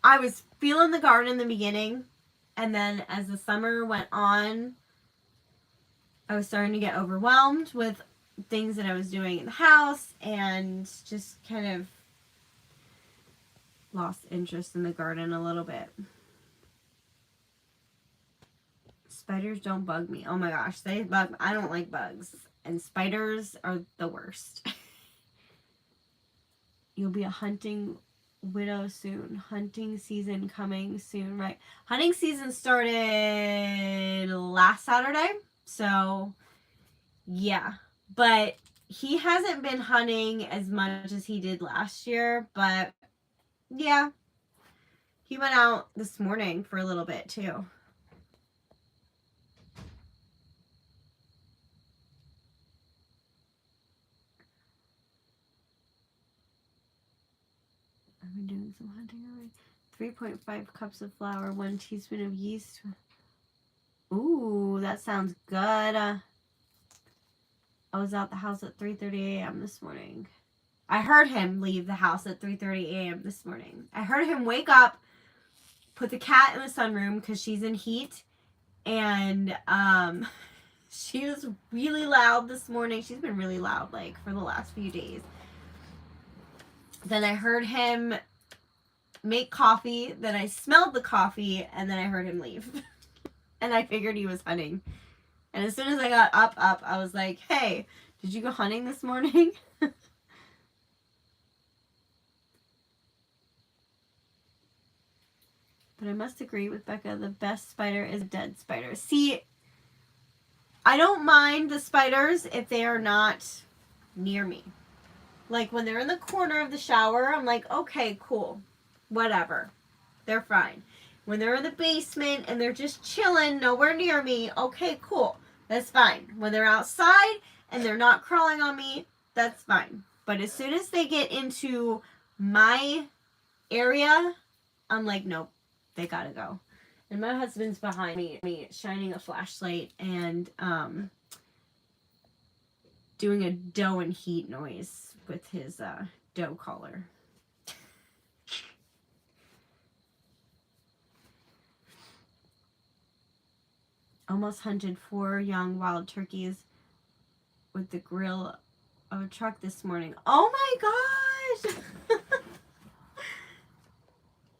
I was feeling the garden in the beginning. And then as the summer went on, I was starting to get overwhelmed with things that I was doing in the house and just kind of lost interest in the garden a little bit. Spiders don't bug me. Oh my gosh, they bug me. I don't like bugs. And spiders are the worst. You'll be a hunting widow soon. Hunting season coming soon, right? Hunting season started last Saturday. So, yeah. But he hasn't been hunting as much as he did last year. But, yeah. He went out this morning for a little bit, too. I've been doing some hunting already. 3.5 cups of flour, 1 teaspoon of yeast. Ooh, that sounds good. I was out the house at 3:30 a.m. this morning. I heard him leave the house at 3:30 a.m. this morning. I heard him wake up, put the cat in the sunroom because she's in heat, and she was really loud this morning. She's been really loud like for the last few days. Then I heard him make coffee. Then I smelled the coffee. And then I heard him leave. And I figured he was hunting. And as soon as I got up, I was like, hey, did you go hunting this morning? But I must agree with Becca. The best spider is a dead spider. See, I don't mind the spiders if they are not near me. Like, when they're in the corner of the shower, I'm like, okay, cool. Whatever. they're fine. When they're in the basement and they're just chilling, nowhere near me, okay, cool. That's fine. When they're outside and they're not crawling on me, that's fine. But as soon as they get into my area, I'm like, nope, they gotta go. And my husband's behind me shining a flashlight and doing a dough and heat noise with his dough collar. Almost hunted 4 young wild turkeys with the grill of a truck this morning. Oh my gosh!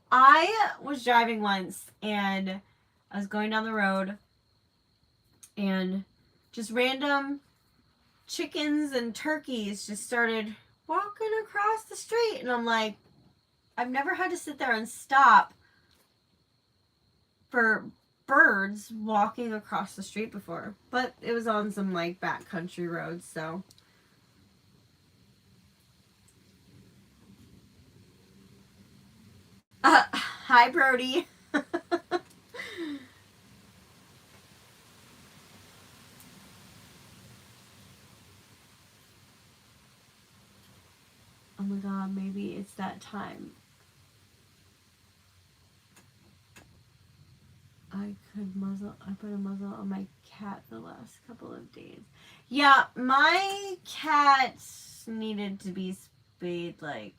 I was driving once and I was going down the road and just random chickens and turkeys just started walking across the street. And I'm like, I've never had to sit there and stop for birds walking across the street before. But it was on some like back country roads, so. Hi, Brody. Oh my god, maybe it's that time. I put a muzzle on my cat the last couple of days. Yeah, my cat needed to be spayed like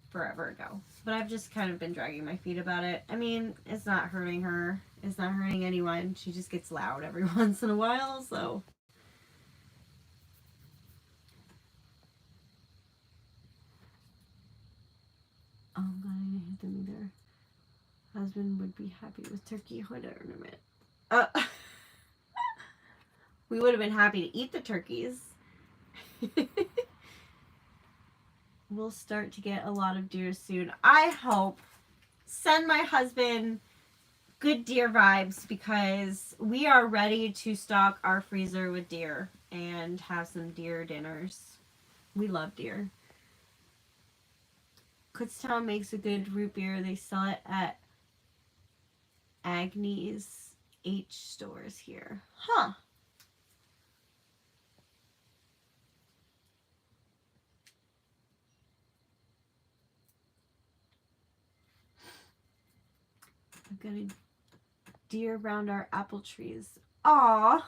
forever ago. But I've just kind of been dragging my feet about it. I mean, it's not hurting her. It's not hurting anyone. She just gets loud every once in a while, so. Oh, I'm glad I didn't hit them either. Husband would be happy with turkey hood ornament. We would have been happy to eat the turkeys. We'll start to get a lot of deer soon. I hope. Send my husband good deer vibes because we are ready to stock our freezer with deer and have some deer dinners. We love deer. Kutztown makes a good root beer. They sell it at Agnes H stores here. Huh. I've got a deer around our apple trees. Aw.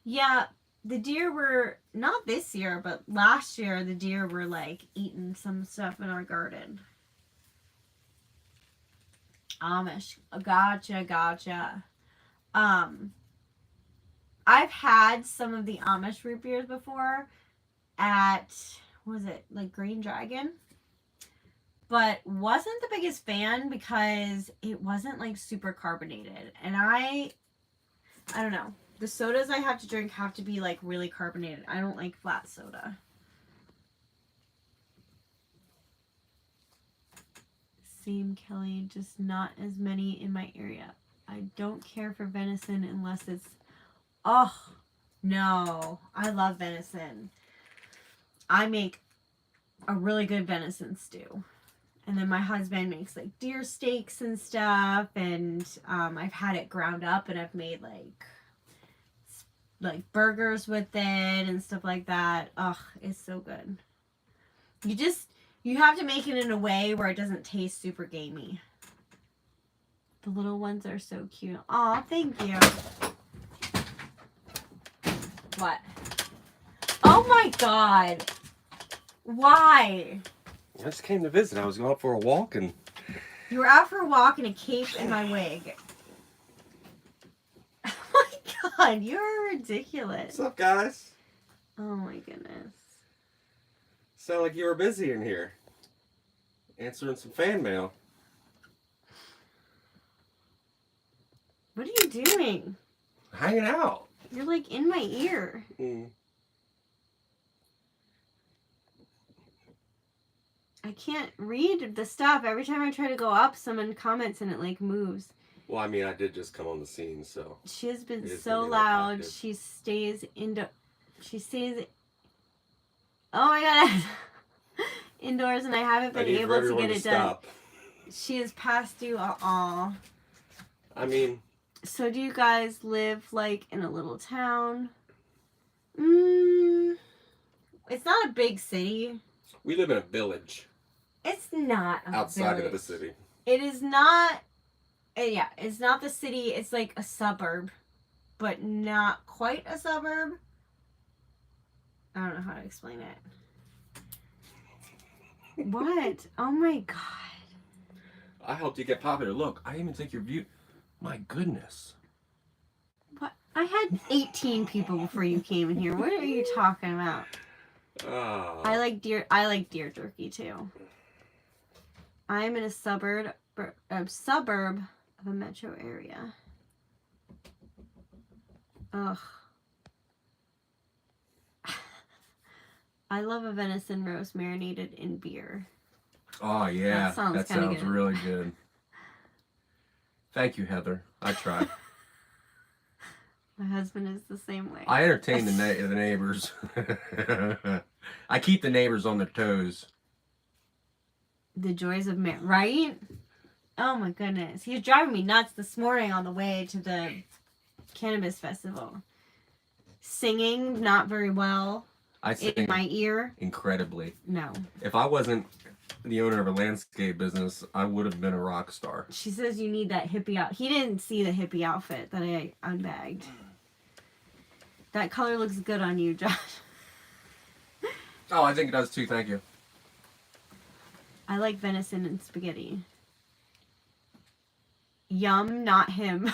Yeah, the deer were, not this year, but last year, the deer were like eating some stuff in our garden. Amish. Gotcha. I've had some of the Amish root beers before at, what was it, like Green Dragon? But wasn't the biggest fan because it wasn't like super carbonated. And I don't know. The sodas I have to drink have to be like really carbonated. I don't like flat soda. Same, Kelly, just not as many in my area. I don't care for venison unless it's, oh, no. I love venison. I make a really good venison stew. And then my husband makes like deer steaks and stuff. And I've had it ground up and I've made like burgers with it and stuff like that. Ugh, it's so good. You have to make it in a way where it doesn't taste super gamey. The little ones are so cute. Aw, thank you. What? Oh my god. Why? I just came to visit. I was going out for a walk and... You were out for a walk in a cape and my wig. Oh my god, you're ridiculous. What's up, guys? Oh my goodness. Sound like you were busy in here. Answering some fan mail. What are you doing? Hanging out. You're like in my ear. I can't read the stuff. Every time I try to go up, someone comments and it like moves. Well, I mean, I did just come on the scene, so... She has been It is so gonna be loud. active. She stays... Oh my god. indoors, and I haven't I been need for able to everyone get to it done. stop. She is past due. Aw. I mean, So do you guys live like in a little town? It's not a big city. we live in a village It's not a outside village. of the city. It is not. Yeah, it's not the city. It's like a suburb, but not quite a suburb. I don't know how to explain it. What? Oh my god. I helped you get popular. Look, I even think your view. My goodness. What? I had 18 people before you came in here. What are you talking about? Oh. I like deer jerky too. I'm in a suburb of a metro area. Ugh. I love a venison roast marinated in beer. Oh yeah, That sounds good. really good. Thank you, Heather. I try. My husband is the same way. I entertain the neighbors. I keep the neighbors on their toes. The joys of man, right? Oh my goodness. He was driving me nuts this morning on the way to the cannabis festival. Singing not very well I sing in my ear. incredibly. No. If I wasn't the owner of a landscape business, I would have been a rock star. She says you need that hippie out. He didn't see the hippie outfit that I unbagged. That color looks good on you, Josh. Oh, I think it does too. Thank you. I like venison and spaghetti. Yum, not him.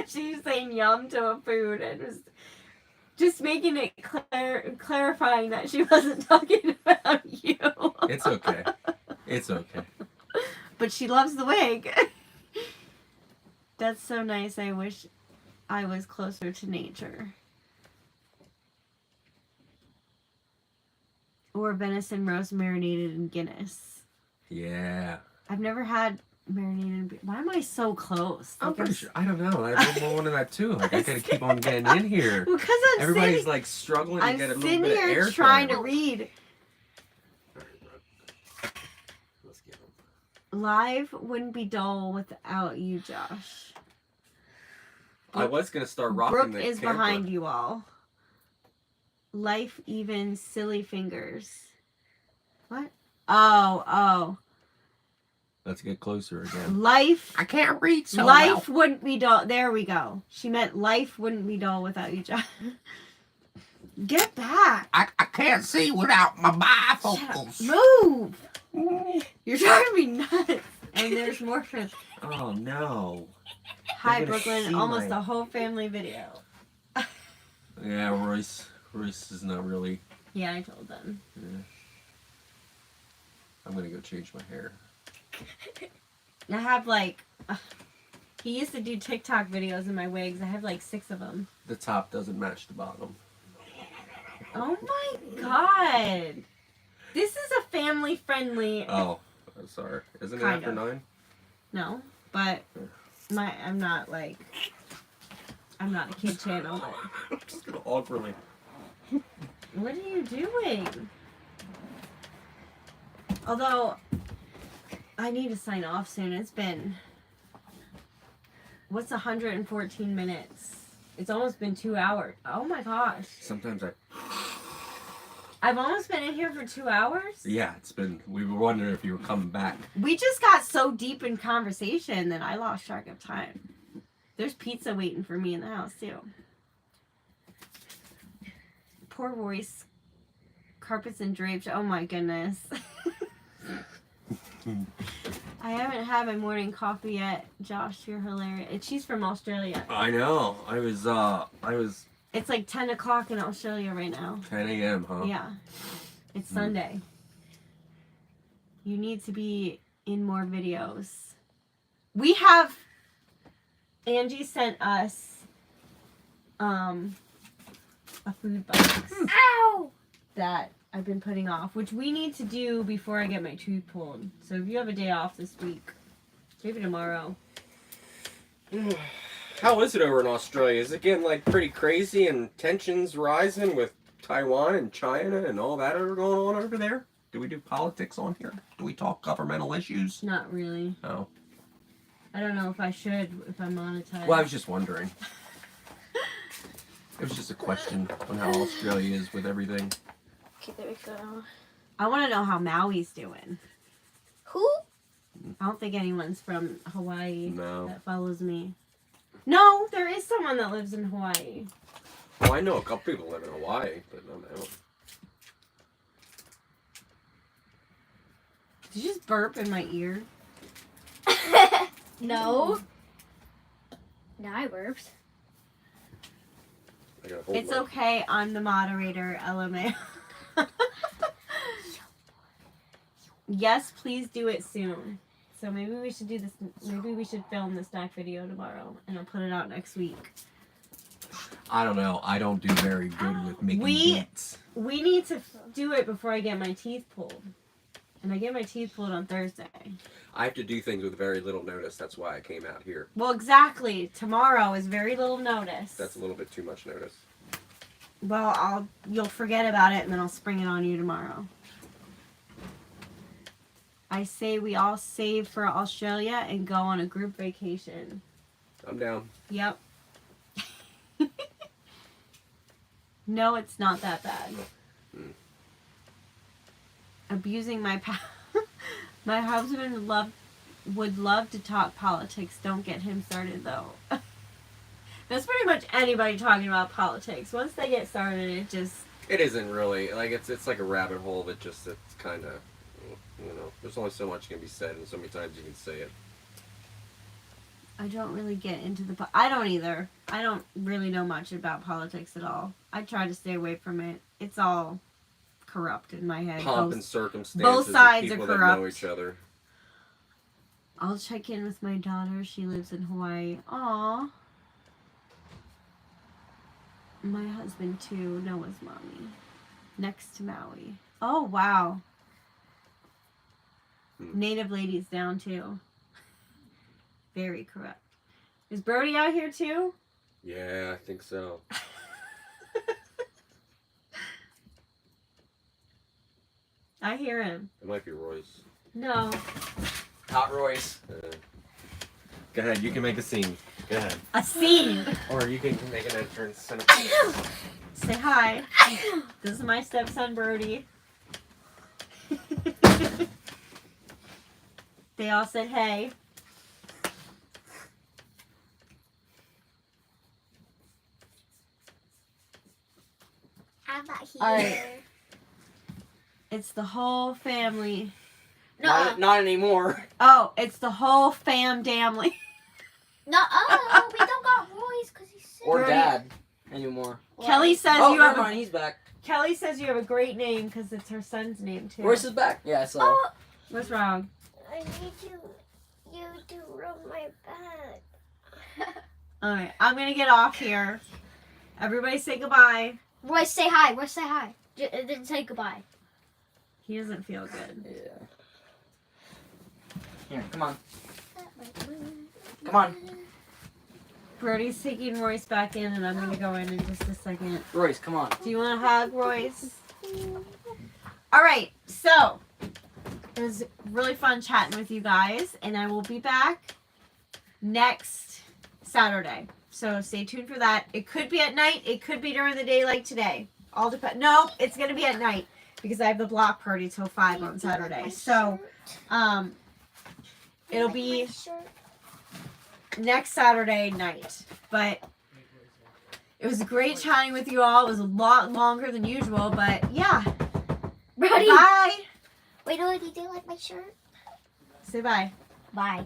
She's saying yum to a food and was just making it clarifying that she wasn't talking about you. It's okay. It's okay. But she loves the wig. That's so nice. I wish I was closer to nature. Or venison roast marinated in Guinness. Yeah. I've never had marinated. Why am I so close? I'm Like, pretty sure. I don't know. I'm wanting that too. Like I gotta keep on getting in here. Well, because Everybody's like struggling to get a little sitting bit of here air trying time. to read. Let's get them. Live wouldn't be dull without you, Josh. I was gonna start rocking Brooke the is camper. behind you all. Life even silly fingers. What? Oh. Let's get closer again. Life. I can't read so Life wouldn't be dull. There we go. She meant life wouldn't be dull without you, Josh. Get back. I can't see without my bifocals. Move. You're driving me nuts. And there's more shrimp. Oh no. Hi, They're gonna Brooklyn. see Almost my- a whole family video. Yeah, Royce is not really. Yeah, I told them. Yeah. I'm gonna go change my hair. I have like. He used to do TikTok videos in my wigs. I have like 6 of them. The top doesn't match the bottom. Oh my god. This is a family friendly. Oh, I'm sorry. Isn't it Kind after of. 9? No, but I'm not a kid channel. But I'm just gonna awkwardly. what are you doing? Although I need to sign off soon. It's been what's 114 minutes? It's almost been 2 hours. Oh my gosh. Sometimes I've almost been in here for 2 hours. Yeah, it's been. We were wondering if you were coming back. We just got so deep in conversation that I lost track of time. There's pizza waiting for me in the house too. Poor Royce. Carpets and drapes. Oh my goodness. I haven't had my morning coffee yet. Josh, you're hilarious. She's from Australia. I know. I was. It's like 10 o'clock in Australia right now. 10 a.m. Huh? Yeah. It's Sunday. You need to be in more videos. We have... Angie sent us a food box Ow! that I've been putting off, which we need to do before I get my tooth pulled. So if you have a day off this week, maybe tomorrow. How is it over in Australia? Is it getting like pretty crazy and tensions rising with Taiwan and China and all that are going on over there? Do we do politics on here? Do we talk governmental issues? Not really. No. I don't know if I should, if I'm monetized. Well, I was just wondering. It was just a question on how Australia is with everything. Okay, there we go. I want to know how Maui's doing. Who? I don't think anyone's from Hawaii No. that follows me. No, there is someone that lives in Hawaii. Well, I know a couple people live in Hawaii, but no. Did you just burp in my ear? No. Now I burped. I gotta hold It's my- okay. I'm the moderator, LMA. Yes, please do it soon. So maybe we should do this. Maybe we should film this back video tomorrow, and I'll put it out next week. I don't know. I don't do very good with making beats. We need to do it before I get my teeth pulled, and I get my teeth pulled on Thursday. I have to do things with very little notice. That's why I came out here. Well, exactly. Tomorrow is very little notice. That's a little bit too much notice. Well, you'll forget about it, and then I'll spring it on you tomorrow. I say we all save for Australia and go on a group vacation. I'm down. Yep. No, it's not that bad. Abusing my my husband would love to talk politics. Don't get him started though. That's pretty much anybody talking about politics. Once they get started, It isn't really like it's like a rabbit hole that just it's kind of there's only so much can be said and so many times you can say it. I don't really get into I don't either. I don't really know much about politics at all. I try to stay away from it. It's all corrupt in my head. Pomp and circumstances. both sides of are people that know corrupt. each other. I'll check in with my daughter. She lives in Hawaii. Aw. My husband too. Noah's mommy. Next to Maui. Oh, wow. Native ladies down too. Very corrupt. Is Brody out here too? Yeah, I think so. I hear him. It might be Royce. No. Not Royce. Go ahead, you can make a scene. Go ahead. A scene. Or you can make an entrance. And Say hi. This is my stepson Brody. They all said hey. I'm not here. All right. It's the whole family. No, Not anymore. Oh, it's the whole family. no, we don't got Royce because he's sick. Or Brody. dad anymore. Kelly says Oh, you have never mind. He's back. Kelly says you have a great name because it's her son's name too. Royce is back. Yeah, so. Oh, What's wrong? I need you to rub my back. All right, I'm gonna get off here. Everybody say goodbye. Royce, say hi. Royce, say hi. Then say goodbye. He doesn't feel good. Yeah. Here, come on. Come on. Brody's taking Royce back in, and I'm gonna go in just a second. Royce, come on. Do you want to hug Royce? All right, so it was really fun chatting with you guys, and I will be back next Saturday. So stay tuned for that. It could be at night. It could be during the day like today. All depends. No, it's going to be at night because I have the block party till 5 on Saturday. So it'll be next Saturday night. But it was great chatting with you all. It was a lot longer than usual, but yeah. Brody. Bye. Wait, do you like my shirt? Say bye. Bye.